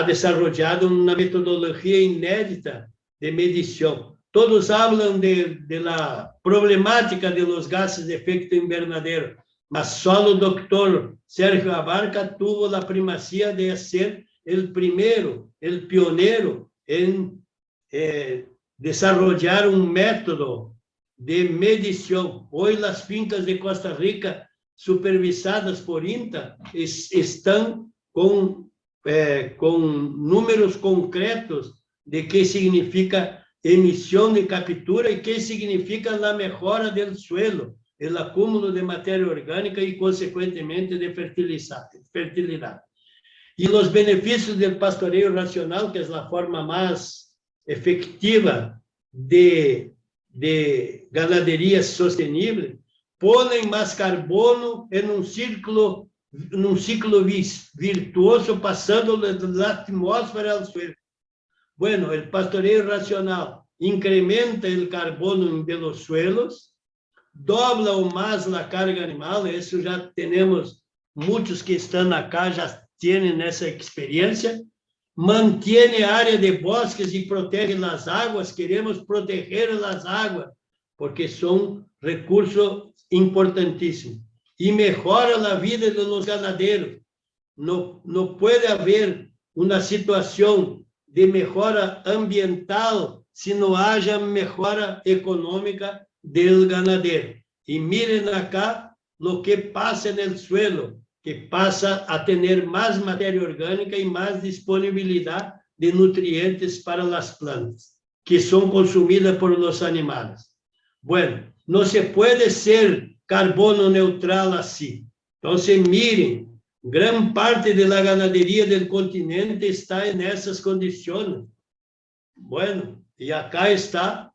desarrollado una metodología inédita de medición. Todos hablan de la problemática de los gases de efecto invernadero, mas solo el doctor Sergio Abarca tuvo la primacía de ser el primero, el pionero en desarrollar un método de medición. Hoy las fincas de Costa Rica, supervisadas por INTA, están con números concretos de qué significa emisión de captura y qué significa la mejora del suelo, el acúmulo de materia orgánica y, consecuentemente, de fertilidad. Y los beneficios del pastoreo racional, que es la forma más efectiva de ganadería sostenible, ponen más carbono en un ciclo virtuoso, pasando de la atmósfera al suelo. Bueno, el pastoreo racional incrementa el carbono de los suelos, dobla o más la carga animal, eso ya tenemos, muchos que están acá ya tienen esa experiencia, mantiene área de bosques y protege las aguas, queremos proteger las aguas, porque son recursos importantísimos, y mejora la vida de los ganaderos. No puede haber una situación de mejora ambiental si no haya mejora económica del ganadero. Y miren acá lo que pasa en el suelo, que pasa a tener más materia orgánica y más disponibilidad de nutrientes para las plantas, que son consumidas por los animales. Bueno, no se puede ser carbono neutral así. Entonces, miren, gran parte de la ganadería del continente está en esas condiciones. Bueno, y acá está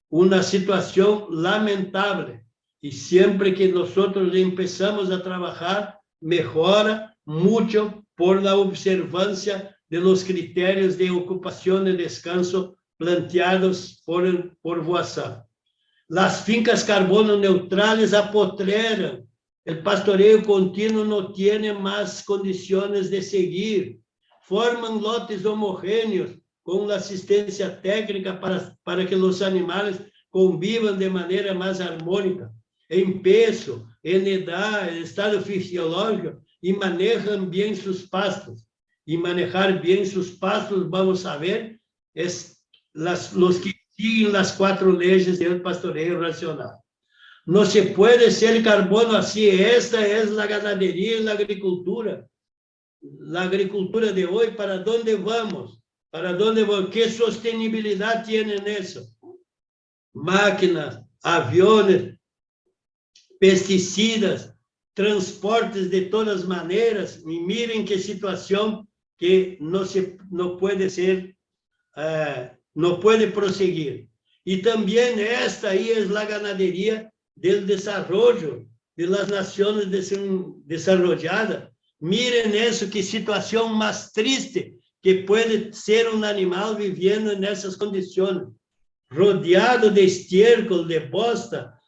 una situación lamentable. Y siempre que nosotros empezamos a trabajar, mejora mucho por la observancia de los criterios de ocupación y descanso planteados por Voisin. Las fincas carbono neutrales apotreran. El pastoreo continuo no tiene más condiciones de seguir. Forman lotes homogéneos con la asistencia técnica para que los animales convivan de manera más armónica, en peso, en edad, en estado fisiológico, y manejan bien sus pastos. Y manejar bien sus pastos, vamos a ver, es los que siguen las 4 leyes del pastoreo racional. No se puede ser carbono así. Esta es la ganadería y la agricultura. La agricultura de hoy, ¿para dónde vamos? ¿Para dónde vamos? ¿Qué sostenibilidad tienen eso? Máquinas, aviones, pesticidas, transportes de todas maneras. Y miren qué situación que no puede ser, no puede proseguir. Y también esta ahí es la ganadería del desarrollo, de las naciones desarrolladas. Miren eso, qué situación más triste que puede ser un animal viviendo en esas condiciones, rodeado de estiércol, de bosta,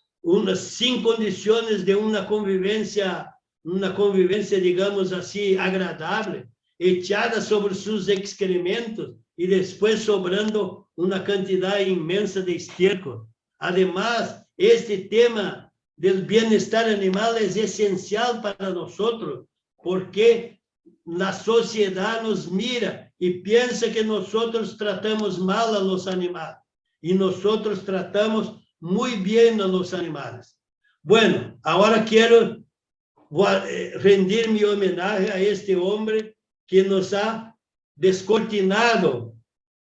sin condiciones de una convivencia, digamos así, agradable, echada sobre sus excrementos y después sobrando una cantidad inmensa de estiércol. Además, este tema del bienestar animal es esencial para nosotros, porque la sociedad nos mira y piensa que nosotros tratamos mal a los animales, y nosotros tratamos muy bien a los animales. Bueno, ahora quiero rendir mi homenaje a este hombre que nos ha descortinado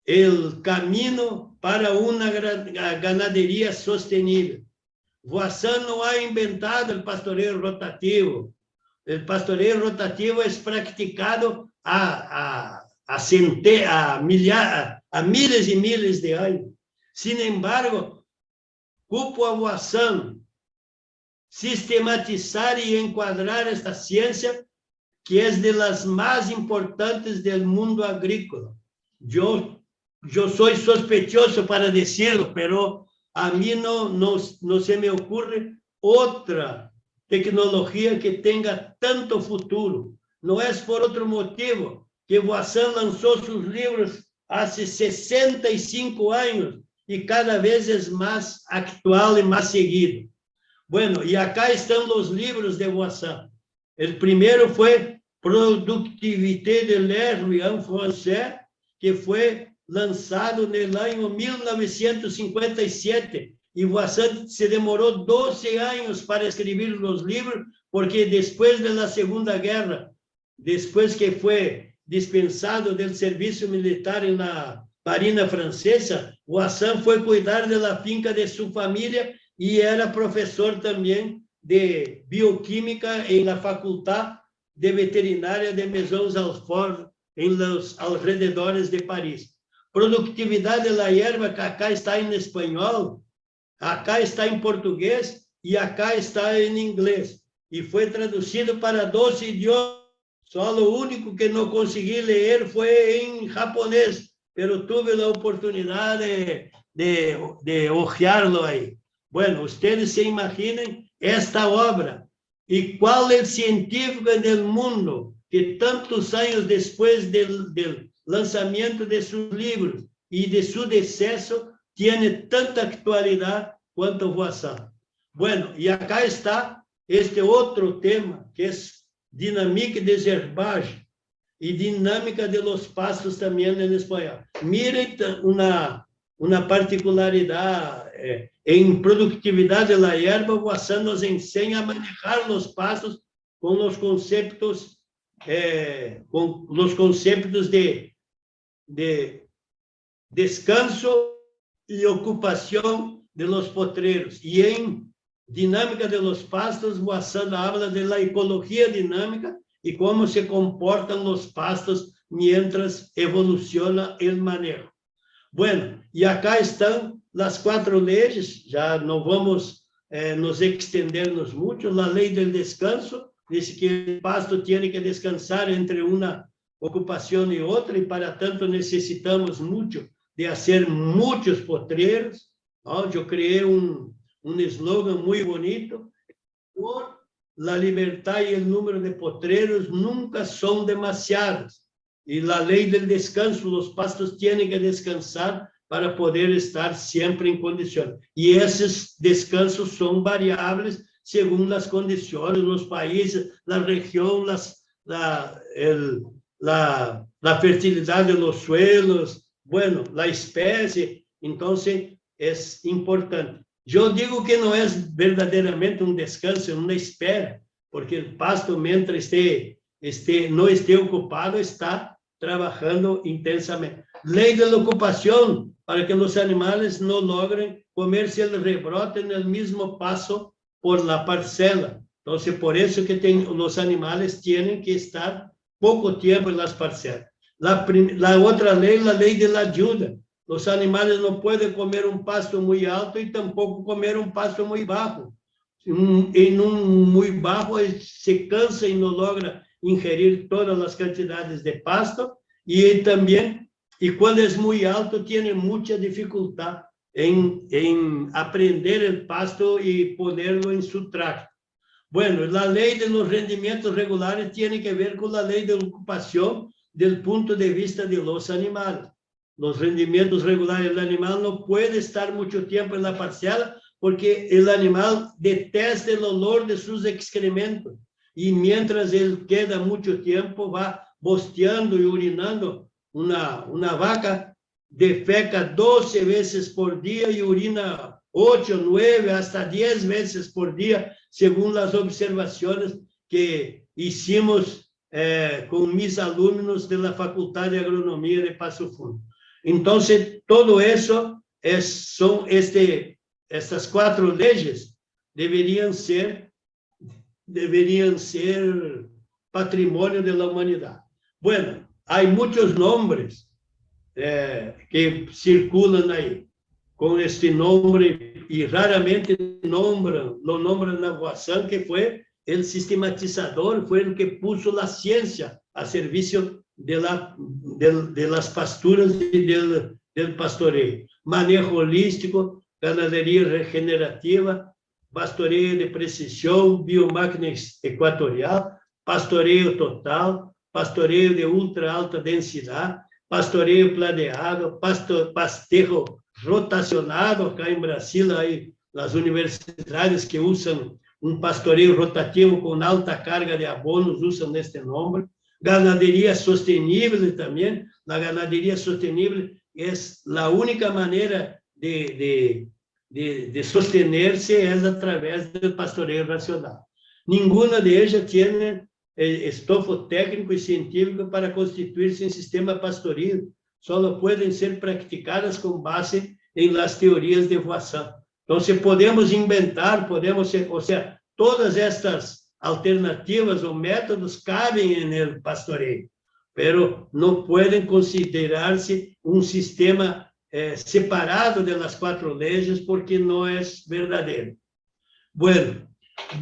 el camino para una ganadería sostenible. Voisin no ha inventado el pastoreo rotativo. El pastoreo rotativo es practicado a miles y miles de años. Sin embargo, cupo a Voisin sistematizar y encuadrar esta ciencia que es de las más importantes del mundo agrícola. Yo soy sospechoso para decirlo, pero a mí no se me ocurre otra tecnología que tenga tanto futuro. No es por otro motivo que Voisin lanzó sus libros hace 65 años y cada vez es más actual y más seguido. Bueno, y acá están los libros de Voisin. El primero fue Productivité de l'air en français, que fue lanzado en el año 1957, y Voisin se demoró 12 años para escribir los libros, porque después de la Segunda Guerra, después que fue dispensado del servicio militar en la Marina Francesa, Voisin fue cuidar de la finca de su familia y era profesor también de bioquímica en la Facultad de Veterinaria de Maisons-Alfort, en los alrededores de París. Productividad de la hierba, que acá está en español, acá está en portugués y acá está en inglés. Y fue traducido para 12 idiomas. Solo lo único que no conseguí leer fue en japonés, pero tuve la oportunidad de hojearlo ahí. Bueno, ustedes se imaginen esta obra. ¿Y cuál es el científico en el mundo que tantos años después del lanzamiento de sus libros y de su deceso tiene tanta actualidad cuanto Voisin? Bueno, y acá está este otro tema, que es Dynamique des herbages y Dinámica de los pastos también en español. Miren una particularidad. En productividad de la hierba, Voisin nos enseña a manejar los pastos con los conceptos de descanso y ocupación de los potreros. Y en Dinámica de los pastos, Voisin habla de la ecología dinámica y cómo se comportan los pastos mientras evoluciona el manejo. Bueno, y acá están las 4 leyes, ya no vamos nos extendernos mucho. La ley del descanso dice que el pasto tiene que descansar entre una ocupación y otra, y para tanto necesitamos mucho de hacer muchos potreros, ¿no? Yo creé un eslogan muy bonito: por la libertad y el número de potreros nunca son demasiados. Y la ley del descanso, los pastos tienen que descansar para poder estar siempre en condición. Y esos descansos son variables según las condiciones, los países, la región, la fertilidad de los suelos, bueno, la especie. Entonces, es importante. Yo digo que no es verdaderamente un descanso, es una espera, porque el pasto, mientras no esté ocupado, está trabajando intensamente. Ley de la ocupación, para que los animales no logren comerse el rebrote en el mismo paso por la parcela. Entonces, por eso que los animales tienen que estar poco tiempo en las parcelas. La otra ley, la ley de la ayuda. Los animales no pueden comer un pasto muy alto y tampoco comer un pasto muy bajo, en un muy bajo se cansa y no logra ingerir todas las cantidades de pasto, y también, y cuando es muy alto, tiene mucha dificultad en aprender el pasto y ponerlo en su tracto. Bueno, la ley de los rendimientos regulares tiene que ver con la ley de ocupación del punto de vista de los animales. Los rendimientos regulares del animal no puede estar mucho tiempo en la parcela porque el animal detesta el olor de sus excrementos y mientras él queda mucho tiempo va bosteando y urinando. Una vaca defeca 12 veces por día y urina 8, 9, hasta 10 veces por día, según las observaciones que hicimos con mis alumnos de la Facultad de Agronomía de Paso Fundo. Entonces, todo eso son estas 4 leyes deberían ser patrimonio de la humanidad. Bueno, hay muchos nombres que circulan ahí con este nombre y raramente lo nombran a Voisin, que fue el sistematizador, fue el que puso la ciencia a servicio de las pasturas y del pastoreo. Manejo holístico, ganadería regenerativa, pastoreo de precisión, biomáquina equatorial, pastoreo total, pastoreo de ultra alta densidad, pastoreo planeado, pastejo rotacionado. Acá en Brasil hay las universidades que usan un pastoreo rotativo con alta carga de abonos, usan este nombre. Ganadería sostenible también. La ganadería sostenible es la única manera de sostenerse es a través del pastoreo racional. Ninguna de ellas tiene estofo técnico y científico para constituirse en sistema pastoril. Solo pueden ser practicadas con base en las teorías de Voisin. Entonces, podemos inventar, o sea, todas estas alternativas o métodos caben en el pastoreo, pero no pueden considerarse un sistema separado de las 4 leyes porque no es verdadero. Bueno,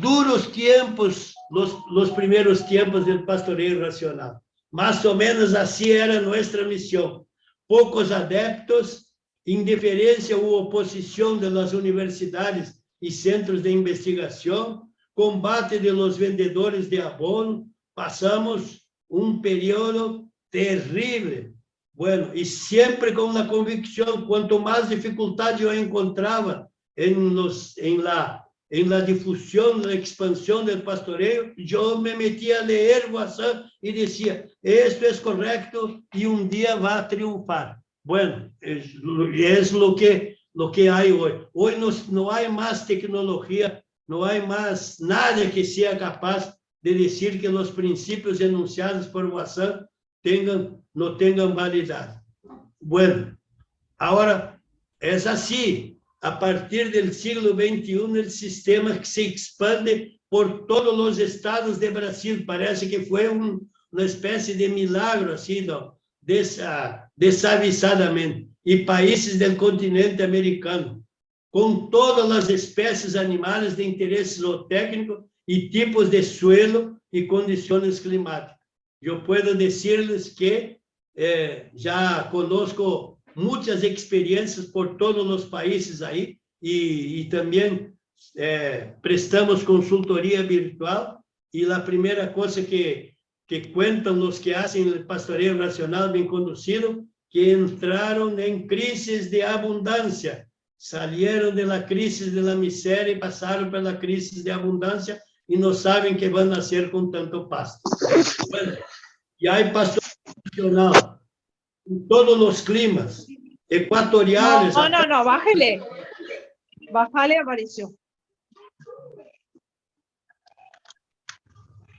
duros tiempos, los primeros tiempos del pastoreo racional. Más o menos así era nuestra misión. Pocos adeptos, indiferencia u oposición de las universidades y centros de investigación, combate de los vendedores de abono. Pasamos un periodo terrible. Bueno, y siempre con la convicción, cuanto más dificultad yo encontraba en la difusión, la expansión del pastoreo, yo me metía a leer Voisin y decía, esto es correcto y un día va a triunfar. Bueno, es lo que hay hoy. Hoy no hay más tecnología, no hay más nada que sea capaz de decir que los principios enunciados por Voisin no tengan validad. Bueno, ahora es así. A partir del siglo XXI, el sistema se expande por todos los estados de Brasil. Parece que fue una especie de milagro, así, ¿no? Desavisadamente. Y países del continente americano, con todas las especies animales de interés zootécnico y tipos de suelo y condiciones climáticas. Yo puedo decirles que ya conozco muchas experiencias por todos los países ahí y también prestamos consultoría virtual y la primera cosa que cuentan los que hacen el pastoreo racional bien conducido, que entraron en crisis de abundancia, salieron de la crisis de la miseria y pasaron por la crisis de abundancia y no saben qué van a hacer con tanto pasto. Bueno, y hay pastoreo racional en todos los climas, ecuatoriales. No, bájale. Bájale, apareció.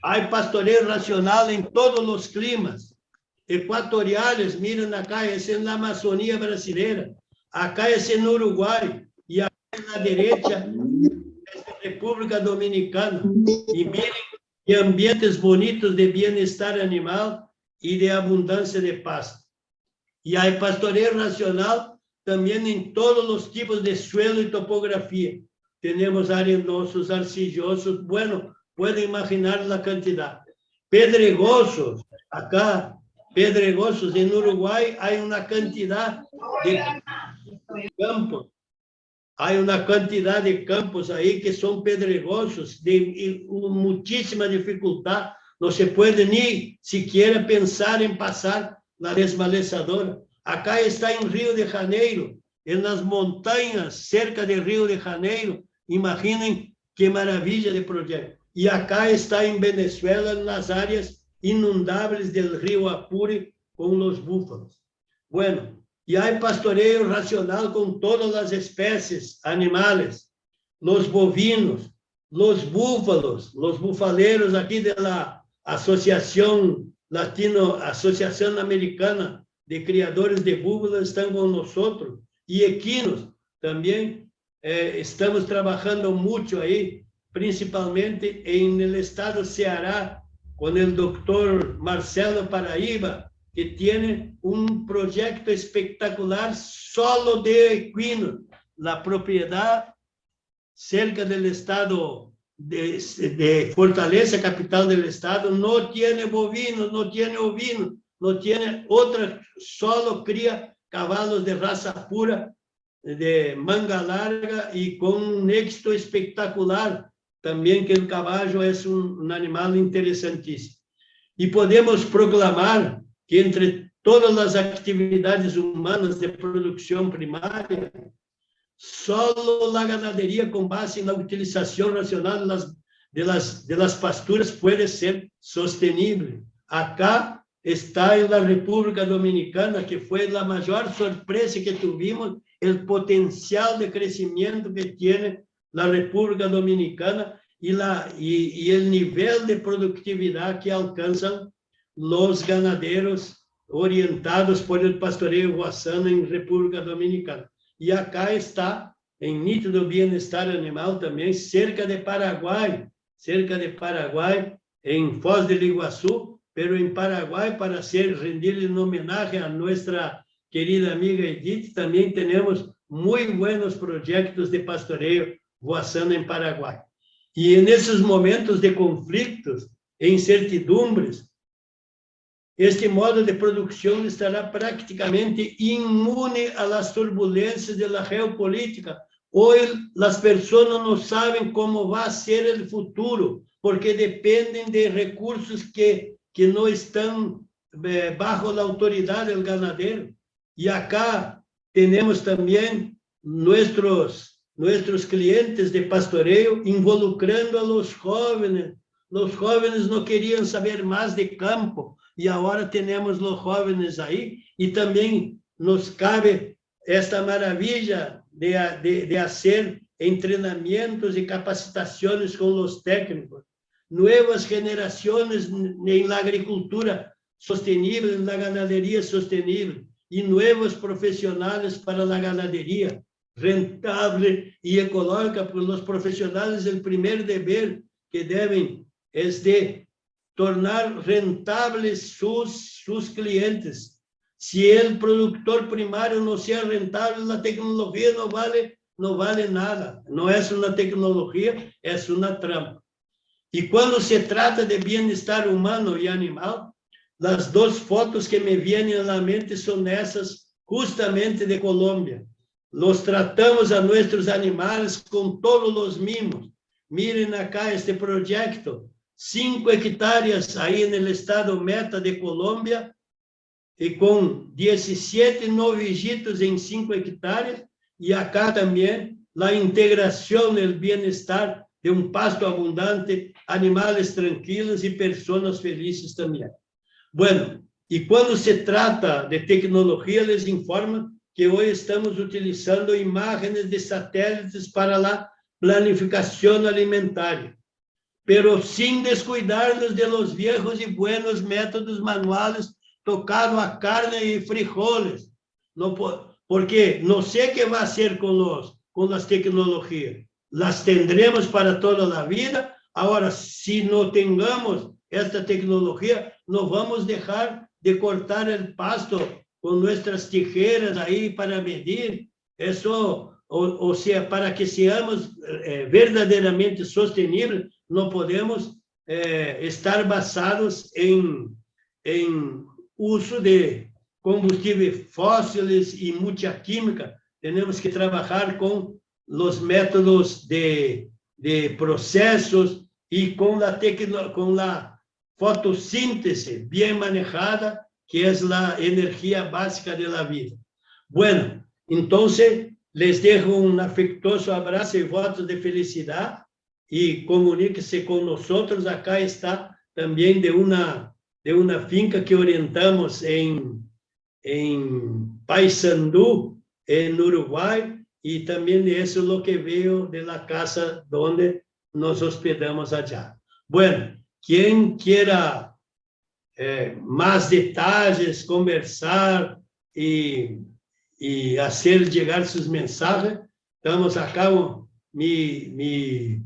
Hay pastoreo racional en todos los climas, ecuatoriales, miren acá, es en la Amazonía brasileña, acá es en Uruguay, y acá en la derecha es en República Dominicana, y miren qué ambientes bonitos de bienestar animal y de abundancia de pasto. Y hay pastoreo racional también en todos los tipos de suelo y topografía. tenemos arenosos, arcillosos, bueno, pueden imaginar la cantidad. Pedregosos, acá, pedregosos, en Uruguay hay una cantidad de campos. Hay una cantidad de campos ahí que son pedregosos, de muchísima dificultad. No se puede ni siquiera pensar en pasar la desmalezadora. Acá está en Río de Janeiro, en las montañas cerca de Río de Janeiro. Imaginen qué maravilla de proyecto. Y acá está en Venezuela, en las áreas inundables del río Apure con los búfalos. Bueno, y hay pastoreo racional con todas las especies animales, los bovinos, los búfalos, los bufaleros aquí de la Asociación Asociación Americana de Criadores de Búfalos están con nosotros, y equinos también. Estamos trabajando mucho ahí, principalmente en el estado de Ceará, con el doctor Marcelo Paraíba, que tiene un proyecto espectacular solo de equinos. La propiedad cerca del estado de Fortaleza, capital del estado, no tiene bovinos, no tiene ovinos, no tiene otra, solo cría caballos de raza pura, de manga larga y con un éxito espectacular. También que el caballo es un animal interesantísimo. Y podemos proclamar que entre todas las actividades humanas de producción primaria, solo la ganadería con base en la utilización racional de las pasturas puede ser sostenible. Acá está en la República Dominicana, que fue la mayor sorpresa que tuvimos, el potencial de crecimiento que tiene la República Dominicana y el nivel de productividad que alcanzan los ganaderos orientados por el pastoreo guasano en República Dominicana. Y acá está, en nítido bienestar animal también, cerca de Paraguay, en Foz del Iguazú, pero en Paraguay, para rendirle un homenaje a nuestra querida amiga Edith, también tenemos muy buenos proyectos de pastoreo guasano en Paraguay. Y en esos momentos de conflictos e incertidumbres, este modo de producción estará prácticamente inmune a las turbulencias de la geopolítica. Hoy las personas no saben cómo va a ser el futuro, porque dependen de recursos que no están bajo la autoridad del ganadero. Y acá tenemos también nuestros clientes de pastoreo involucrando a los jóvenes. Los jóvenes no querían saber más de campo y ahora tenemos los jóvenes ahí, y también nos cabe esta maravilla de hacer entrenamientos y capacitaciones con los técnicos. Nuevas generaciones en la agricultura sostenible, en la ganadería sostenible, y nuevos profesionales para la ganadería rentable y ecológica, porque los profesionales, el primer deber que deben es de tornar rentables sus clientes. Si el productor primario no sea rentable, la tecnología no vale nada. No es una tecnología, es una trampa. Y cuando se trata de bienestar humano y animal, las dos fotos que me vienen a la mente son esas justamente de Colombia. Los tratamos a nuestros animales con todos los mimos. Miren acá este proyecto, 5 hectáreas ahí en el estado Meta de Colombia, y con 17 novillitos en 5 hectáreas, y acá también la integración, el bienestar de un pasto abundante, animales tranquilos y personas felices también. Bueno, y cuando se trata de tecnología, les informo que hoy estamos utilizando imágenes de satélites para la planificación alimentaria, pero sin descuidarnos de los viejos y buenos métodos manuales tocado a carne y frijoles, no, porque no sé qué va a hacer con las tecnologías. Las tendremos para toda la vida. Ahora, si no tengamos esta tecnología, no vamos a dejar de cortar el pasto con nuestras tijeras ahí para medir. Eso o sea, para que seamos verdaderamente sostenibles, no podemos estar basados en uso de combustibles fósiles y mucha química. Tenemos que trabajar con los métodos de procesos y con la fotosíntesis bien manejada, que es la energía básica de la vida. Bueno, entonces les dejo un afectuoso abrazo y votos de felicidad y comuníquese con nosotros. Acá está también de una finca que orientamos en Paysandú, en Uruguay, y también eso es lo que veo de la casa donde nos hospedamos allá. Bueno, quien quiera más detalles, conversar y hacer llegar sus mensajes, estamos acá, mi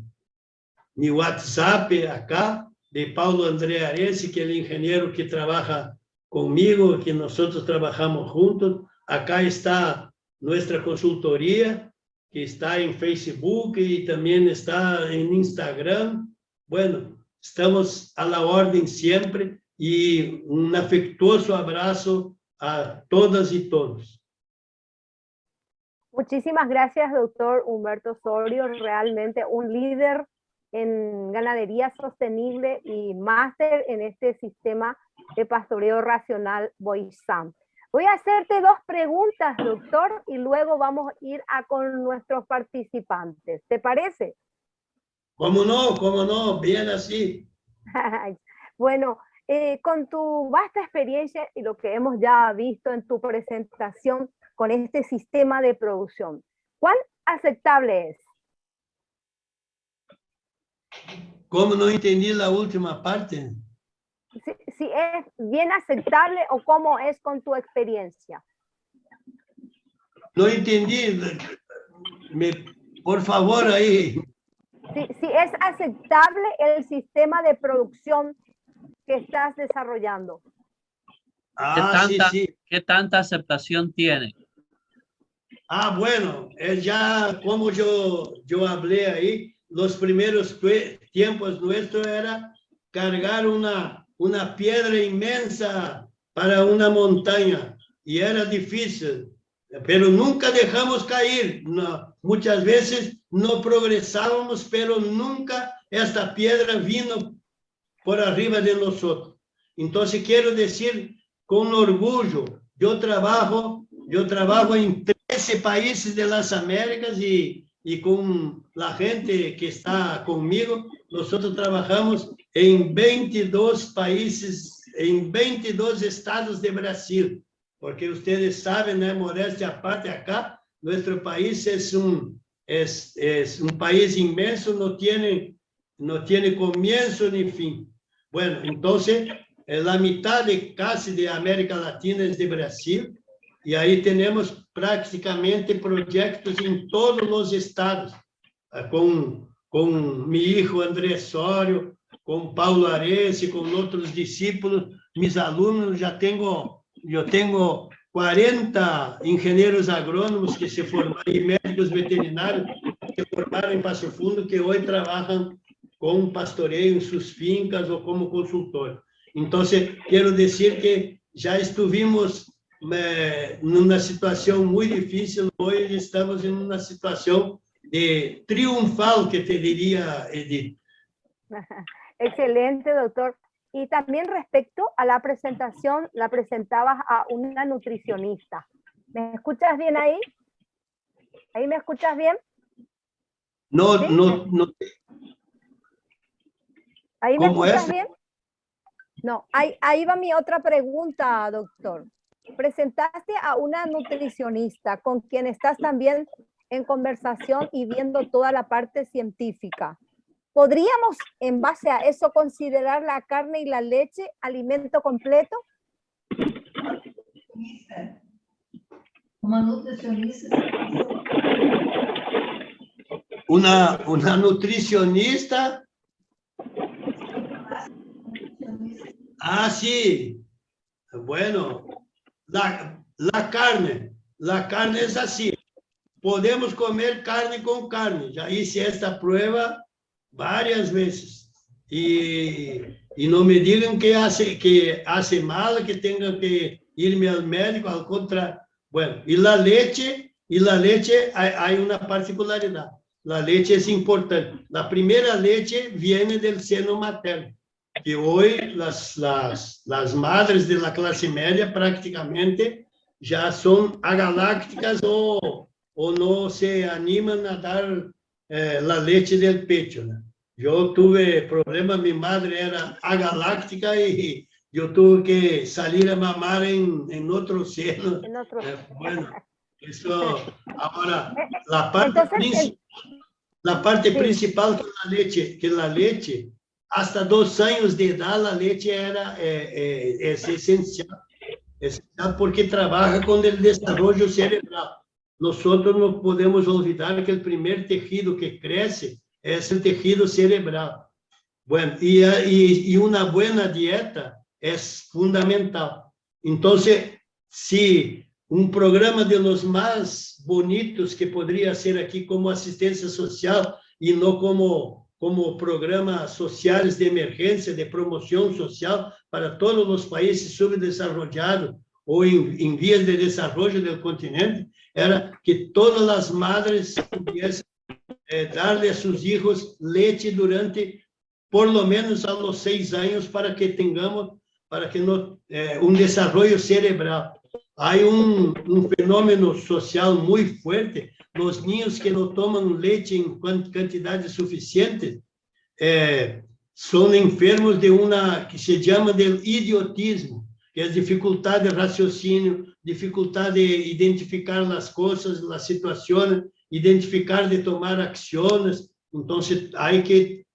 WhatsApp acá, de Paulo André Aresi, que es el ingeniero que trabaja conmigo, que nosotros trabajamos juntos. Acá está nuestra consultoría, que está en Facebook y también está en Instagram. Bueno, estamos a la orden siempre y un afectuoso abrazo a todas y todos. Muchísimas gracias, doctor Humberto Osorio, realmente un líder en ganadería sostenible y máster en este sistema de pastoreo racional Boisam. Voy a hacerte dos preguntas, doctor, y luego vamos a ir con nuestros participantes. ¿Te parece? ¿Cómo no? Bien así. Bueno, con tu vasta experiencia y lo que hemos ya visto en tu presentación con este sistema de producción, ¿cuán aceptable es? ¿Cómo no entendí la última parte? Si es bien aceptable o cómo es con tu experiencia. No entendí. Por favor, ahí. Si es aceptable el sistema de producción que estás desarrollando. Sí. ¿Qué tanta aceptación tiene? Bueno, ya como yo hablé ahí, los primeros tiempos nuestros era cargar una piedra inmensa para una montaña y era difícil, pero nunca dejamos caer. No, muchas veces no progresábamos, pero nunca esta piedra vino por arriba de nosotros. Entonces quiero decir con orgullo, yo trabajo en 13 países de las Américas y con la gente que está conmigo, nosotros trabajamos en 22 países, en 22 estados de Brasil, porque ustedes saben, modestia aparte acá, nuestro país es un país inmenso, no tiene comienzo ni fin. Bueno, entonces, la mitad casi de América Latina es de Brasil, y ahí tenemos prácticamente proyectos en todos los estados, con mi hijo Andrés Sorio, con Paulo Aresi, con otros discípulos, mis alumnos. Yo tengo 40 ingenieros agrónomos que se formaron, y médicos veterinarios que se formaron en Paso Fundo, que hoy trabajan con pastoreo en sus fincas o como consultores. Entonces, quiero decir que ya estuvimos en una situación muy difícil, hoy estamos en una situación de triunfal, que te diría, Edith. Excelente, doctor. Y también respecto a la presentación, la presentabas a una nutricionista. ¿Me escuchas bien ahí? ¿Ahí me escuchas bien? No, ¿Sí? no. ¿Ahí me ¿Cómo escuchas es? bien? No, ahí va mi otra pregunta, doctor. Presentaste a una nutricionista con quien estás también en conversación y viendo toda la parte científica. ¿Podríamos, en base a eso, considerar la carne y la leche alimento completo? Una nutricionista. Una nutricionista. Sí. Bueno, la carne es así. podemos comer carne con carne. Ya hice esta prueba varias veces. Y no me digan que hace mal, que tenga que irme al médico, al contrario. Bueno, y la leche hay una particularidad. La leche es importante. La primera leche viene del seno materno, que hoy las madres de la clase media prácticamente ya son agalácticas o no se animan a dar la leche del pecho, ¿no? Yo tuve problemas, mi madre era agaláctica y yo tuve que salir a mamar en otro seno. Bueno, eso, ahora, la parte principal que la leche, hasta 2 años de edad, la leche es esencial porque trabaja con el desarrollo cerebral. Nosotros no podemos olvidar que el primer tejido que crece es el tejido cerebral. Bueno, y una buena dieta es fundamental. Entonces, si un programa de los más bonitos que podría ser aquí como asistencia social y no como programas sociales de emergencia, de promoción social para todos los países subdesarrollados o en vías de desarrollo del continente, era que todas las madres pudiesen darle a sus hijos leche durante por lo menos a los 6 años para que tengamos un desarrollo cerebral. Hay un fenómeno social muy fuerte. Los niños que no toman leche en cantidades suficientes son enfermos de una que se llama del idiotismo, que es dificultad de raciocinio, dificultad de identificar las cosas, las situaciones, identificar de tomar acciones. Entonces hay que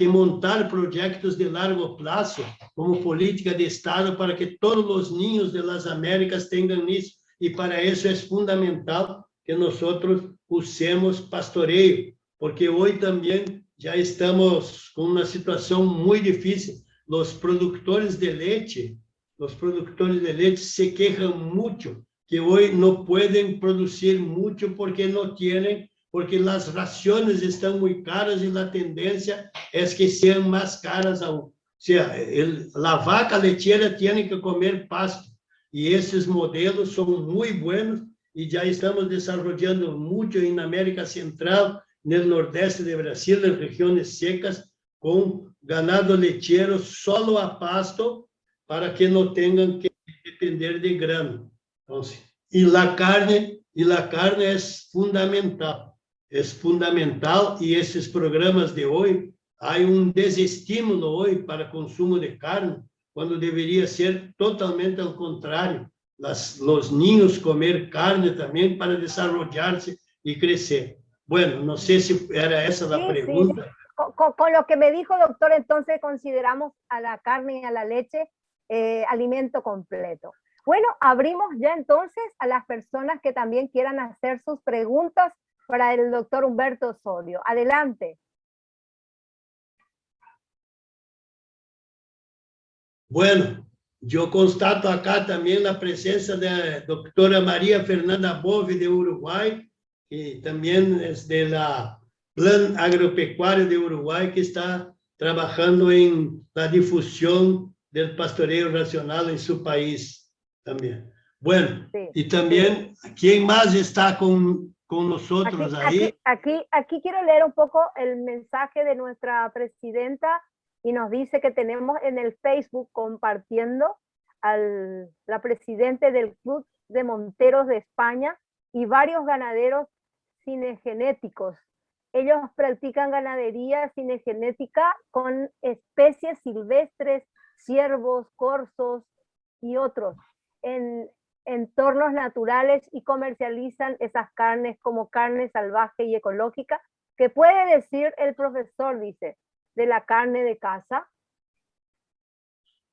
montar proyectos de largo plazo como política de Estado para que todos los niños de las Américas tengan eso. Y para eso es fundamental que nosotros usemos pastoreo, porque hoy también ya estamos con una situación muy difícil. Los productores de leche se quejan mucho que hoy no pueden producir mucho porque no tienen, porque las raciones están muy caras y la tendencia es que sean más caras aún. O sea, la vaca lechera tiene que comer pasto y esos modelos son muy buenos y ya estamos desarrollando mucho en América Central, en el nordeste de Brasil, en regiones secas, con ganado lechero solo a pasto para que no tengan que depender de grano. Entonces, y la carne es fundamental y esos programas de hoy, hay un desestímulo hoy para consumo de carne, cuando debería ser totalmente al contrario, los niños comer carne también para desarrollarse y crecer. Bueno, no sé si era esa la pregunta. Sí. Con lo que me dijo, doctor, entonces consideramos a la carne y a la leche alimento completo. Bueno, abrimos ya entonces a las personas que también quieran hacer sus preguntas para el doctor Humberto Osorio. Adelante. Bueno, yo constato acá también la presencia de la doctora María Fernanda Bove de Uruguay, que también es de la Plan Agropecuario de Uruguay, que está trabajando en la difusión del pastoreo racional en su país también. Bueno, sí. Y también, ¿quién más está con nosotros ahí? Aquí quiero leer un poco el mensaje de nuestra presidenta y nos dice que tenemos en el Facebook compartiendo a la presidenta del Club de Monteros de España y varios ganaderos cinegenéticos. Ellos practican ganadería cinegenética con especies silvestres, ciervos, corzos y otros en entornos naturales y comercializan esas carnes como carne salvaje y ecológica. ¿Qué puede decir el profesor, dice, de la carne de caza?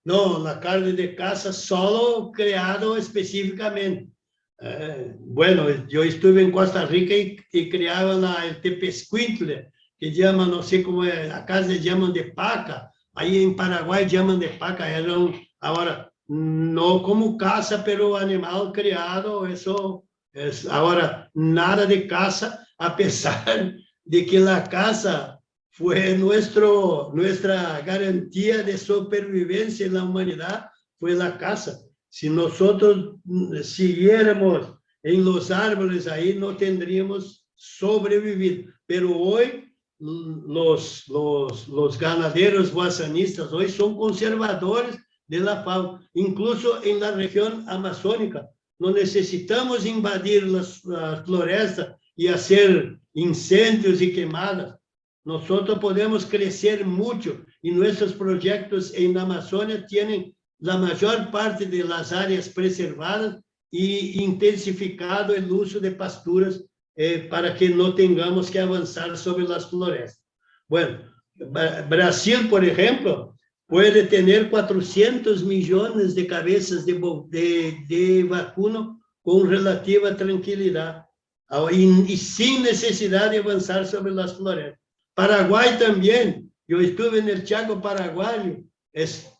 No, la carne de caza solo creado específicamente. Bueno, yo estuve en Costa Rica y creaban el tepezcuintle, que llaman, no sé cómo es, acá se llaman de paca, ahí en Paraguay llaman de paca, ahora, no como caza, pero animal criado, eso Ahora, nada de caza, a pesar de que la caza fue nuestra garantía de supervivencia en la humanidad, fue la caza. Si nosotros siguiéramos en los árboles, ahí no tendríamos sobrevivido. Pero hoy los ganaderos guasanistas hoy son conservadores de la fauna, incluso en la región amazónica. No necesitamos invadir las florestas y hacer incendios y quemadas. Nosotros podemos crecer mucho y nuestros proyectos en la Amazonia tienen la mayor parte de las áreas preservadas y intensificado el uso de pasturas para que no tengamos que avanzar sobre las florestas. Bueno, Brasil, por ejemplo, puede tener 400 millones de cabezas de vacuno con relativa tranquilidad y sin necesidad de avanzar sobre las florestas. Paraguay también, yo estuve en el Chaco paraguayo,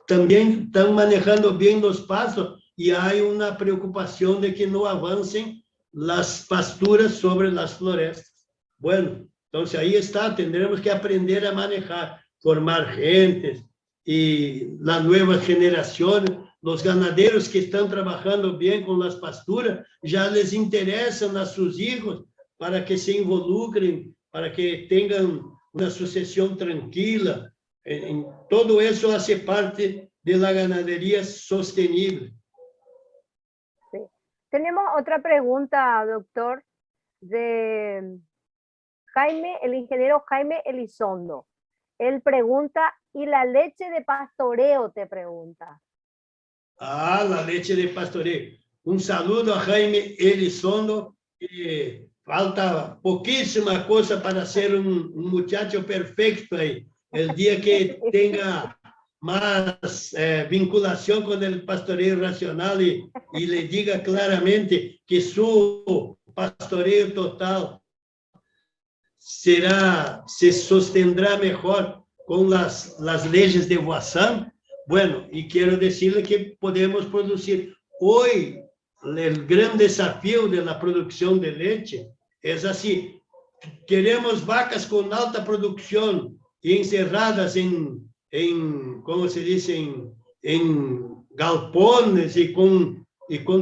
también están manejando bien los pastos y hay una preocupación de que no avancen las pasturas sobre las florestas. Bueno, entonces ahí está, tendremos que aprender a manejar, formar gentes y las nuevas generaciones, los ganaderos que están trabajando bien con las pasturas, ya les interesan a sus hijos para que se involucren, para que tengan una sucesión tranquila. Todo eso hace parte de la ganadería sostenible. Sí. Tenemos otra pregunta, doctor, de Jaime, el ingeniero Jaime Elizondo. Él pregunta, ¿y la leche de pastoreo? Te pregunta. Ah, la leche de pastoreo. Un saludo a Jaime Elizondo. Falta poquísima cosa para ser un muchacho perfecto ahí. El día que tenga más vinculación con el pastoreo racional y le diga claramente que su pastoreo total se sostendrá mejor con las leyes de Voisin. Bueno, y quiero decirle que podemos producir. Hoy, el gran desafío de la producción de leche es así. Queremos vacas con alta producción y encerradas ¿cómo se dice? En galpones y con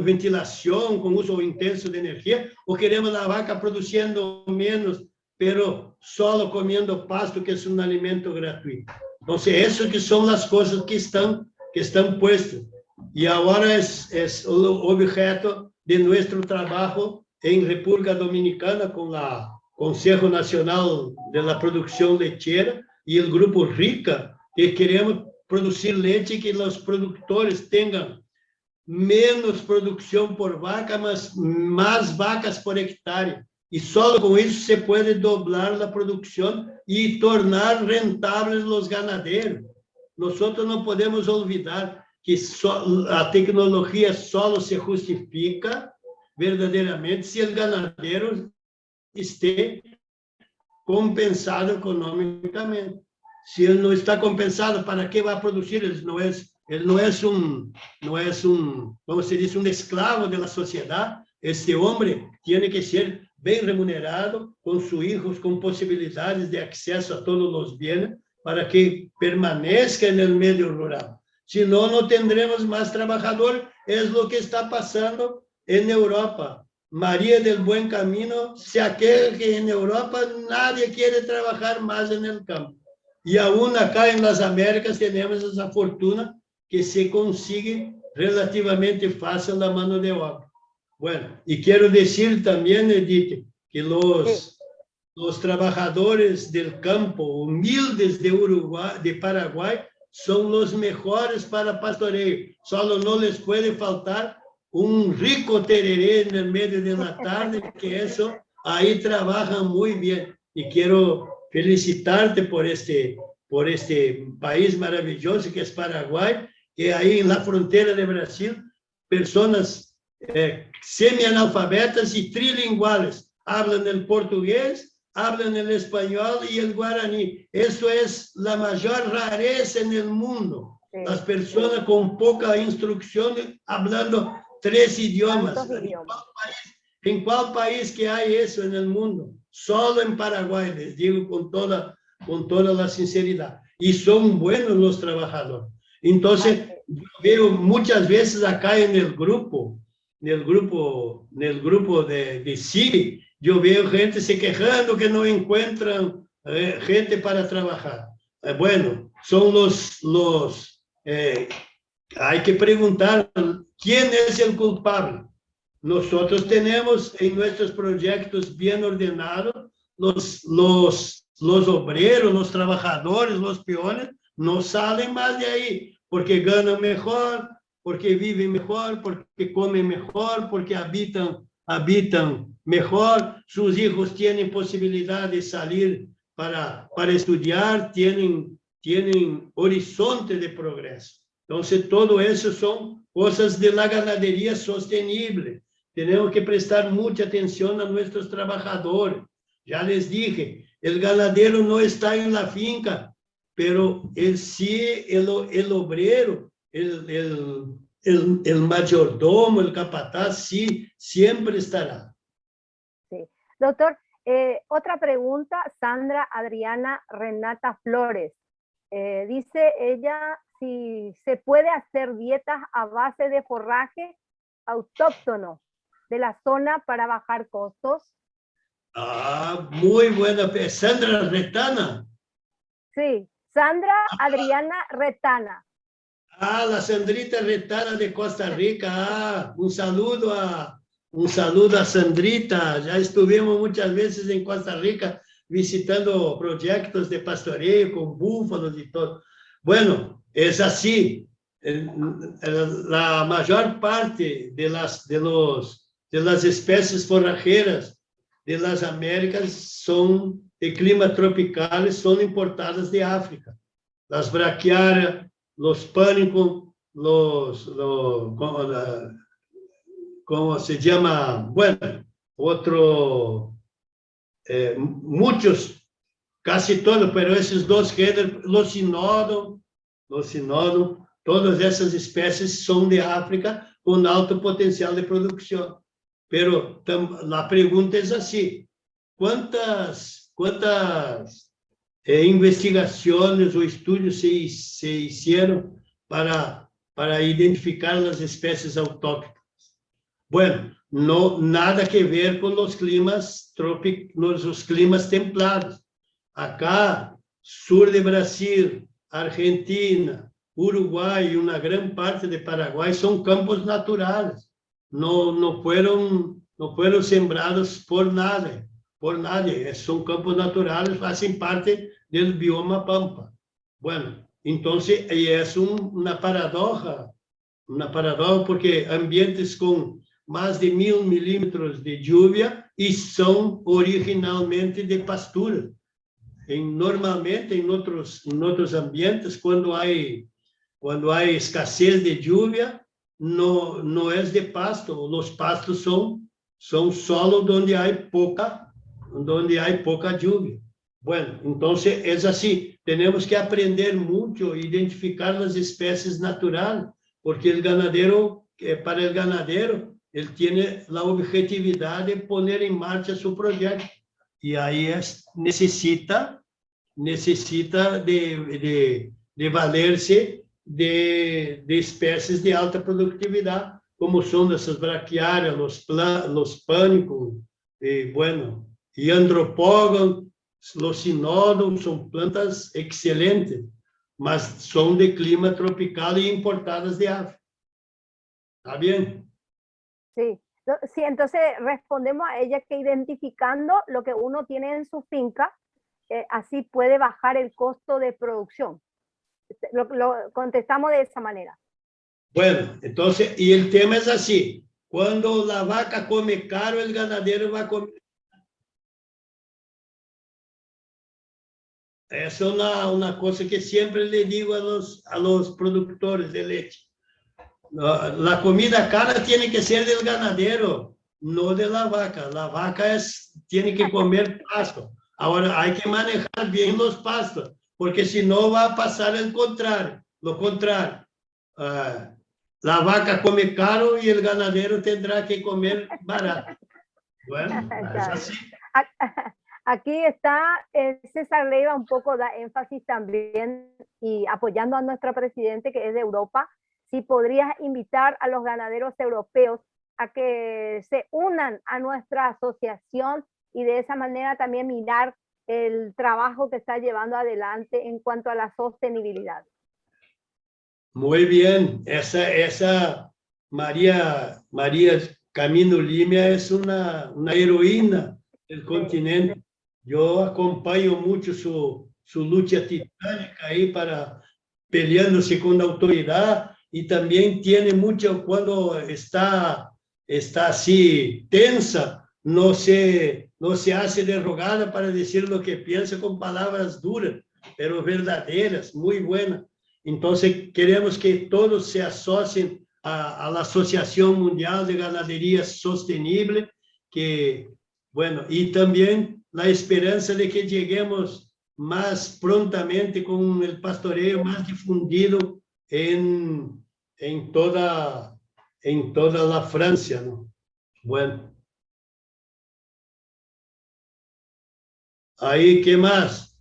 ventilación, con uso intenso de energía, o queremos la vaca produciendo menos, pero solo comiendo pasto, que es un alimento gratuito. Entonces, eso que son las cosas que están puestas. Y ahora es el objeto de nuestro trabajo en República Dominicana con la Consejo Nacional de la Producción Lechera y el Grupo RICA, que queremos producir leche y que los productores tengan menos producción por vaca, más vacas por hectárea. Y solo con eso se puede doblar la producción y tornar rentables los ganaderos. Nosotros no podemos olvidar que a tecnología solo se justifica verdaderamente si el ganadero esté compensado económicamente. Si él no está compensado, ¿para qué va a producir? Él no es un, ¿cómo se dice?, un esclavo de la sociedad. Este hombre tiene que ser bien remunerado, con sus hijos, con posibilidades de acceso a todos los bienes, para que permanezca en el medio rural. Si no, no tendremos más trabajadores. Es lo que está pasando en Europa. María del Buen Camino se aqueja que en Europa nadie quiere trabajar más en el campo. Y aún acá en las Américas tenemos esa fortuna que se consigue relativamente fácil la mano de obra. Bueno, y quiero decir también, Edith, que los trabajadores del campo humildes de Paraguay son los mejores para pastoreo. Solo no les puede faltar un rico tereré en el medio de la tarde, que eso ahí trabajan muy bien. Y quiero felicitarte por este país maravilloso que es Paraguay, que ahí en la frontera de Brasil, personas semi-analfabetas y trilinguales hablan el portugués, hablan el español y el guaraní. Eso es la mayor rareza en el mundo. Sí. Las personas con poca instrucción hablando 3 idiomas. ¿En cuál país que hay eso en el mundo? Solo en Paraguay, les digo con toda la sinceridad. Y son buenos los trabajadores. Entonces, yo veo muchas veces acá en el grupo de sí, yo veo gente se quejando que no encuentran gente para trabajar. Bueno, son hay que preguntar quién es el culpable. Nosotros tenemos en nuestros proyectos bien ordenados los obreros, los trabajadores, los peones, no salen más de ahí, porque ganan mejor, porque viven mejor, porque comen mejor, porque habitan mejor, sus hijos tienen posibilidad de salir para estudiar, tienen horizonte de progreso. Entonces, todo eso son cosas de la ganadería sostenible. Tenemos que prestar mucha atención a nuestros trabajadores. Ya les dije, el ganadero no está en la finca, pero el obrero, el mayordomo, el capataz, sí, siempre estará. Sí. Doctor, otra pregunta, Sandra Adriana Renata Flores. Dice ella si se puede hacer dietas a base de forraje autóctono de la zona para bajar costos. Ah, muy buena. Sandra Retana. Sí, Sandra Adriana Retana. Ah, la Sandrita Retana de Costa Rica. Ah, un saludo a Sandrita. Ya estuvimos muchas veces en Costa Rica visitando proyectos de pastoreo con búfalos y todo. Bueno, es así. La mayor parte de las especies forrajeras de las Américas son de clima tropical, son importadas de África. Las braquiárias, los pánicos, ¿cómo se llama? Bueno, muchos, casi todos, pero esos dos géneros, los sinodon, todas essas espécies são de África com alto potencial de produção. Pero a pergunta é assim: quantas investigações ou estudos se hicieron para identificar as espécies autóctonas? Bueno, no, nada que ver com os climas templados. Acá, sur de Brasil, Argentina, Uruguay y una gran parte de Paraguay son campos naturales. No fueron sembrados por nadie. Son campos naturales, hacen parte del bioma Pampa. Bueno, entonces es una paradoja porque ambientes con más de 1000 milímetros de lluvia y son originalmente de pastura. Normalmente en otros ambientes, cuando hay escasez de lluvia, no es de pasto. Los pastos son solo donde hay poca lluvia. Bueno, entonces es así. Tenemos que aprender mucho, identificar las especies naturales, porque para el ganadero, él tiene la objetividad de poner en marcha su proyecto. Y ahí necesita de valerse de especies de alta productividad, como son esas braquiárias, los pánicos, y andropógon, los sinodon, son plantas excelentes, mas son de clima tropical y importadas de África. ¿Está bien? Sí. Sí, entonces respondemos a ella que identificando lo que uno tiene en su finca, así puede bajar el costo de producción. Lo contestamos de esa manera. Bueno, entonces, y el tema es así: cuando la vaca come caro, el ganadero va a comer. Esa es una cosa que siempre le digo a los productores de leche. La comida cara tiene que ser del ganadero, no de la vaca. La vaca tiene que comer pasto. Ahora hay que manejar bien los pastos, porque si no va a pasar lo contrario. La vaca come caro y el ganadero tendrá que comer barato. Bueno, es así. Aquí está César Leiva, un poco da énfasis también y apoyando a nuestro presidente que es de Europa. Si podrías invitar a los ganaderos europeos a que se unan a nuestra asociación y de esa manera también mirar el trabajo que está llevando adelante en cuanto a la sostenibilidad. Muy bien, esa María Camino Limia es una heroína del continente. Yo acompaño mucho su lucha titánica ahí para peleándose con la autoridad y también tiene mucho cuando está así tensa, no se hace de rogada para decir lo que piensa con palabras duras, pero verdaderas, muy buenas. Entonces, queremos que todos se asocien a la Asociación Mundial de Ganadería Sostenible, que, bueno, y también la esperanza de que lleguemos más prontamente con el pastoreo más difundido en toda la Francia, ¿no? Bueno. Ahí, ¿qué más?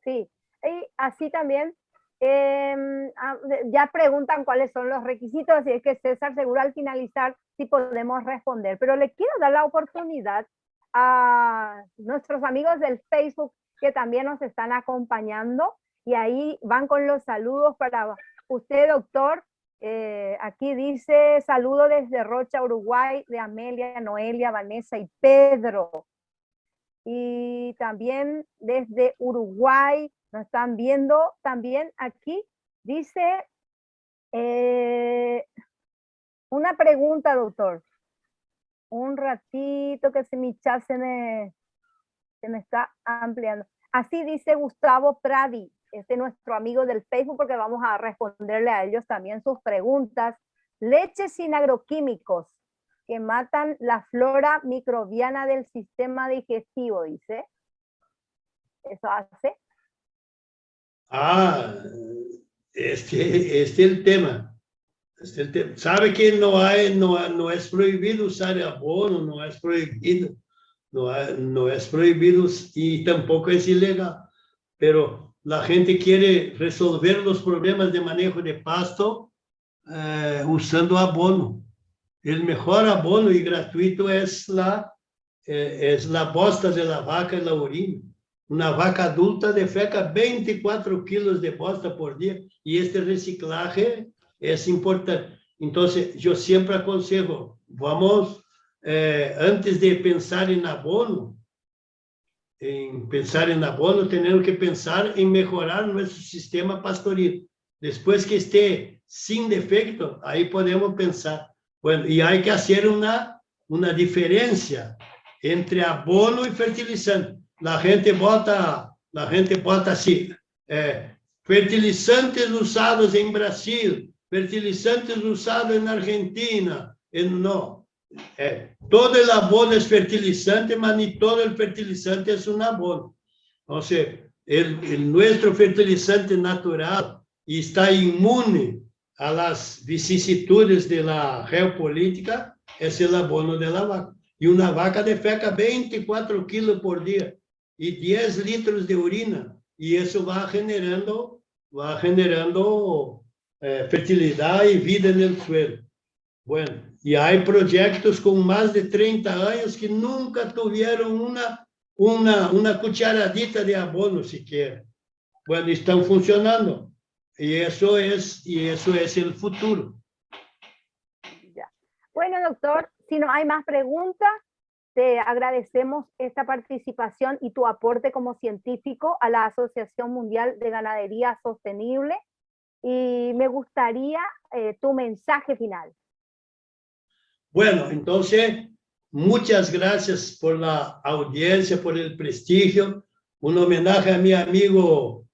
Sí, y así también ya preguntan cuáles son los requisitos, así es que César seguro al finalizar sí podemos responder, pero le quiero dar la oportunidad a nuestros amigos del Facebook que también nos están acompañando y ahí van con los saludos para usted, doctor. Aquí dice saludo desde Rocha, Uruguay, de Amelia, Noelia, Vanessa y Pedro. Y también desde Uruguay nos están viendo también aquí. Dice una pregunta, doctor. Un ratito que mi chat se me está ampliando. Así dice Gustavo Pradi, nuestro amigo del Facebook, porque vamos a responderle a ellos también sus preguntas. Leche sin agroquímicos que matan la flora microbiana del sistema digestivo, dice. ¿Eso hace? Este es el tema. Sabe que no es prohibido usar abono, no es prohibido y tampoco es ilegal, pero la gente quiere resolver los problemas de manejo de pasto usando abono. El mejor abono y gratuito es la bosta de la vaca y la orina. Una vaca adulta defeca 24 kilos de bosta por día y este reciclaje es importante. Entonces, yo siempre aconsejo, vamos, antes de pensar en abono, tenemos que pensar en mejorar nuestro sistema pastoril. Después que esté sin defecto, ahí podemos pensar. Bueno, y hay que hacer una diferencia entre abono y fertilizante. La gente bota así, fertilizantes usados en Brasil, fertilizantes usados en Argentina. No, todo el abono es fertilizante, mas ni todo el fertilizante es un abono. Entonces, nuestro fertilizante natural está inmune a las vicisitudes de la geopolítica, es el abono de la vaca. Y una vaca defeca 24 kilos por día y 10 litros de orina. Y eso va generando fertilidad y vida en el suelo. Bueno, y hay proyectos con más de 30 años que nunca tuvieron una cucharadita de abono siquiera. Bueno, están funcionando. Y eso es el futuro. Ya. Bueno, doctor, si no hay más preguntas, te agradecemos esta participación y tu aporte como científico a la Asociación Mundial de Ganadería Sostenible. Y me gustaría tu mensaje final. Bueno, entonces, muchas gracias por la audiencia, por el prestigio. Un homenaje a mi amigo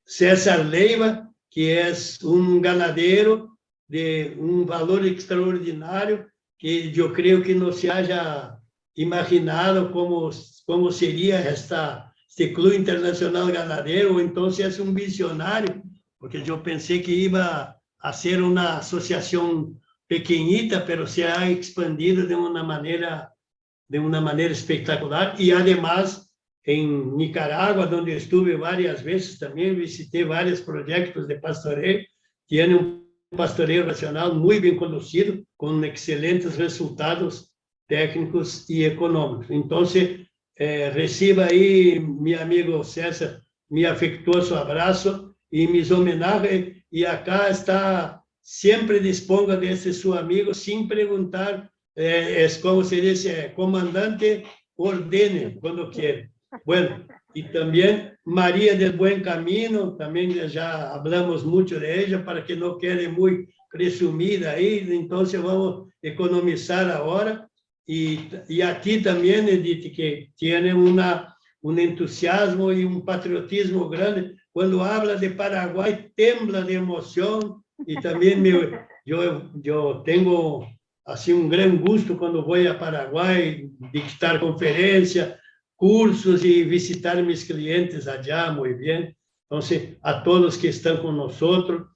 César Leiva, que es un ganadero de un valor extraordinario, que yo creo que no se haya imaginado cómo sería este Club Internacional Ganadero. Entonces es un visionario, porque yo pensé que iba a ser una asociación pequeñita, pero se ha expandido de una manera espectacular. Y además, en Nicaragua, donde estuve varias veces, también visité varios proyectos de pastoreo. Tiene un pastoreo racional muy bien conocido, con excelentes resultados técnicos y económicos. Entonces, reciba ahí, mi amigo César, mi afectuoso abrazo y mis homenajes. Y acá está, siempre disponga de ese su amigo, sin preguntar. Es como se dice, comandante, ordene cuando quiere. Bueno, y también María del Buen Camino, también ya hablamos mucho de ella, para que no quede muy presumida ahí, entonces vamos a economizar ahora. Y a ti también, Edith, que tiene un entusiasmo y un patriotismo grande. Cuando habla de Paraguay, tembla de emoción. Y también yo tengo así un gran gusto cuando voy a Paraguay, dictar conferencias, cursos y visitar mis clientes allá, muy bien. Entonces, a todos que están con nosotros,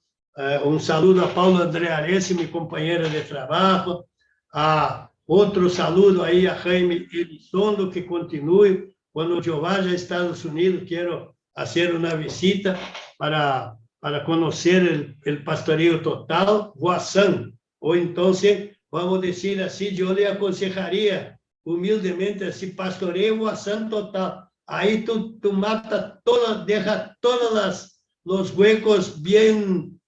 un saludo a Paula André Aresi, mi compañera de trabajo, a otro saludo ahí a Jaime Elizondo, que continúe. Cuando yo vaya a Estados Unidos, quiero hacer una visita para conocer el pastoreo total, Voasan. O entonces, vamos a decir así, yo le aconsejaría humildemente así, pastoreo Voasan total. Ahí tú mata todas, deja todos los huecos bien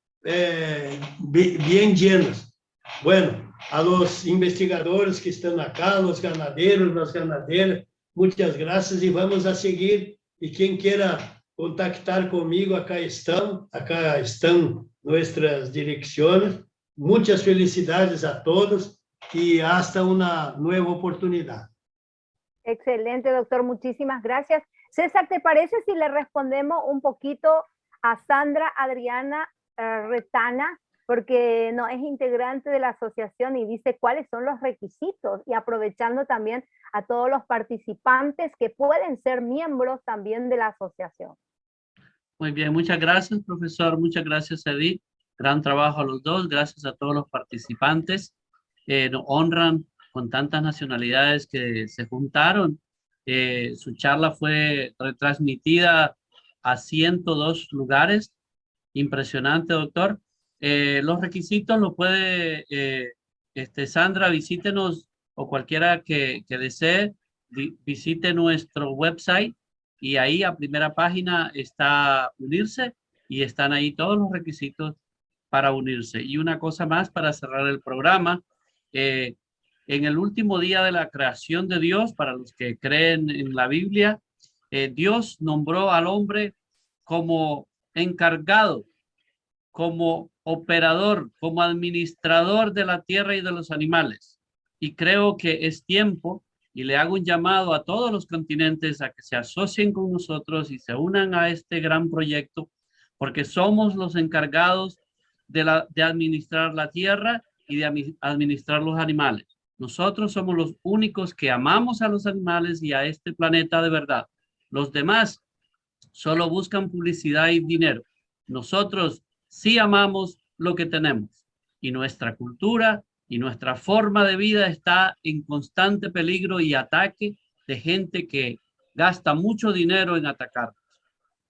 llenos. Bueno, a los investigadores que están acá, los ganaderos, las ganaderas, muchas gracias y vamos a seguir. Y quien quiera contactar conmigo, acá están nuestras direcciones. Muchas felicidades a todos y hasta una nueva oportunidad. Excelente, doctor. Muchísimas gracias. César, ¿te parece si le respondemos un poquito a Sandra Adriana Retana? Porque no es integrante de la asociación y dice cuáles son los requisitos, y aprovechando también a todos los participantes que pueden ser miembros también de la asociación. Muy bien, muchas gracias, profesor. Muchas gracias, Edith. Gran trabajo a los dos. Gracias a todos los participantes. Nos honran con tantas nacionalidades que se juntaron. Su charla fue retransmitida a 102 lugares. Impresionante, doctor. Los requisitos lo puede, Sandra, visítenos, o cualquiera que desee, visite nuestro website y ahí a primera página está unirse y están ahí todos los requisitos para unirse. Y una cosa más para cerrar el programa, en el último día de la creación de Dios, para los que creen en la Biblia, Dios nombró al hombre como encargado, como operador, como administrador de la tierra y de los animales. Y creo que es tiempo, y le hago un llamado a todos los continentes a que se asocien con nosotros y se unan a este gran proyecto, porque somos los encargados de administrar la tierra y de administrar los animales. Nosotros somos los únicos que amamos a los animales y a este planeta de verdad. Los demás solo buscan publicidad y dinero. Nosotros sí amamos lo que tenemos, y nuestra cultura y nuestra forma de vida está en constante peligro y ataque de gente que gasta mucho dinero en atacarnos.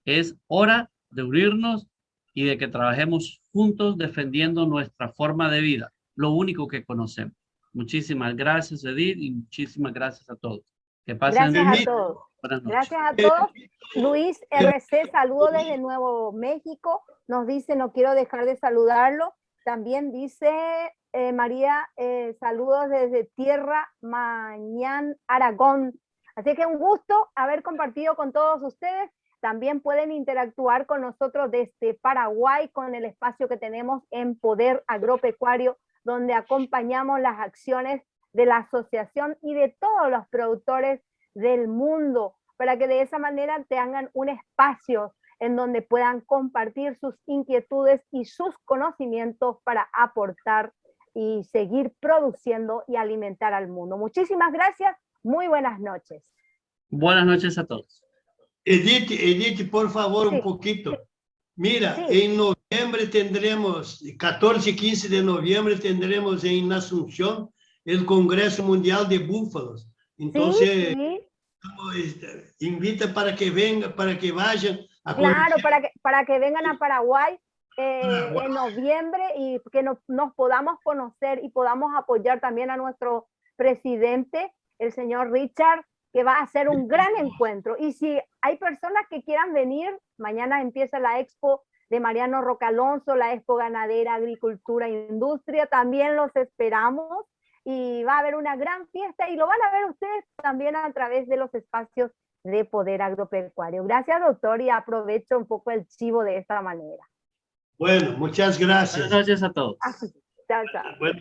Es hora de unirnos y de que trabajemos juntos defendiendo nuestra forma de vida, lo único que conocemos. Muchísimas gracias, Edith, y muchísimas gracias a todos. Que pasen bien. Gracias a todos. Buenas noches. Gracias a todos. Luis RC, saludo desde Nuevo México. Nos dice, no quiero dejar de saludarlo. También dice María, saludos desde Tierra Mañán, Aragón. Así que un gusto haber compartido con todos ustedes. También pueden interactuar con nosotros desde Paraguay con el espacio que tenemos en Poder Agropecuario, donde acompañamos las acciones de la asociación y de todos los productores del mundo, para que de esa manera tengan un espacio en donde puedan compartir sus inquietudes y sus conocimientos para aportar y seguir produciendo y alimentar al mundo. Muchísimas gracias, muy buenas noches. Buenas noches a todos. Edith, por favor, Sí. un poquito. Mira, Sí. en noviembre tendremos, 14 y 15 de noviembre tendremos en Asunción el Congreso Mundial de Búfalos. Entonces, Sí, invita para que vengan, para que vayan a claro, conocer para que vengan a Paraguay Paraguay. en noviembre y que nos podamos conocer y podamos apoyar también a nuestro presidente, el señor Richard, que va a hacer un gran encuentro. Y si hay personas que quieran venir, mañana empieza la expo de Mariano Roca Alonso, la expo ganadera, agricultura e industria, también los esperamos y va a haber una gran fiesta y lo van a ver ustedes también a través de los espacios de Poder Agropecuario. Gracias, doctor, y aprovecho un poco el chivo de esta manera. Bueno, muchas gracias. Buenas noches a todos. Chao, chao. Bueno.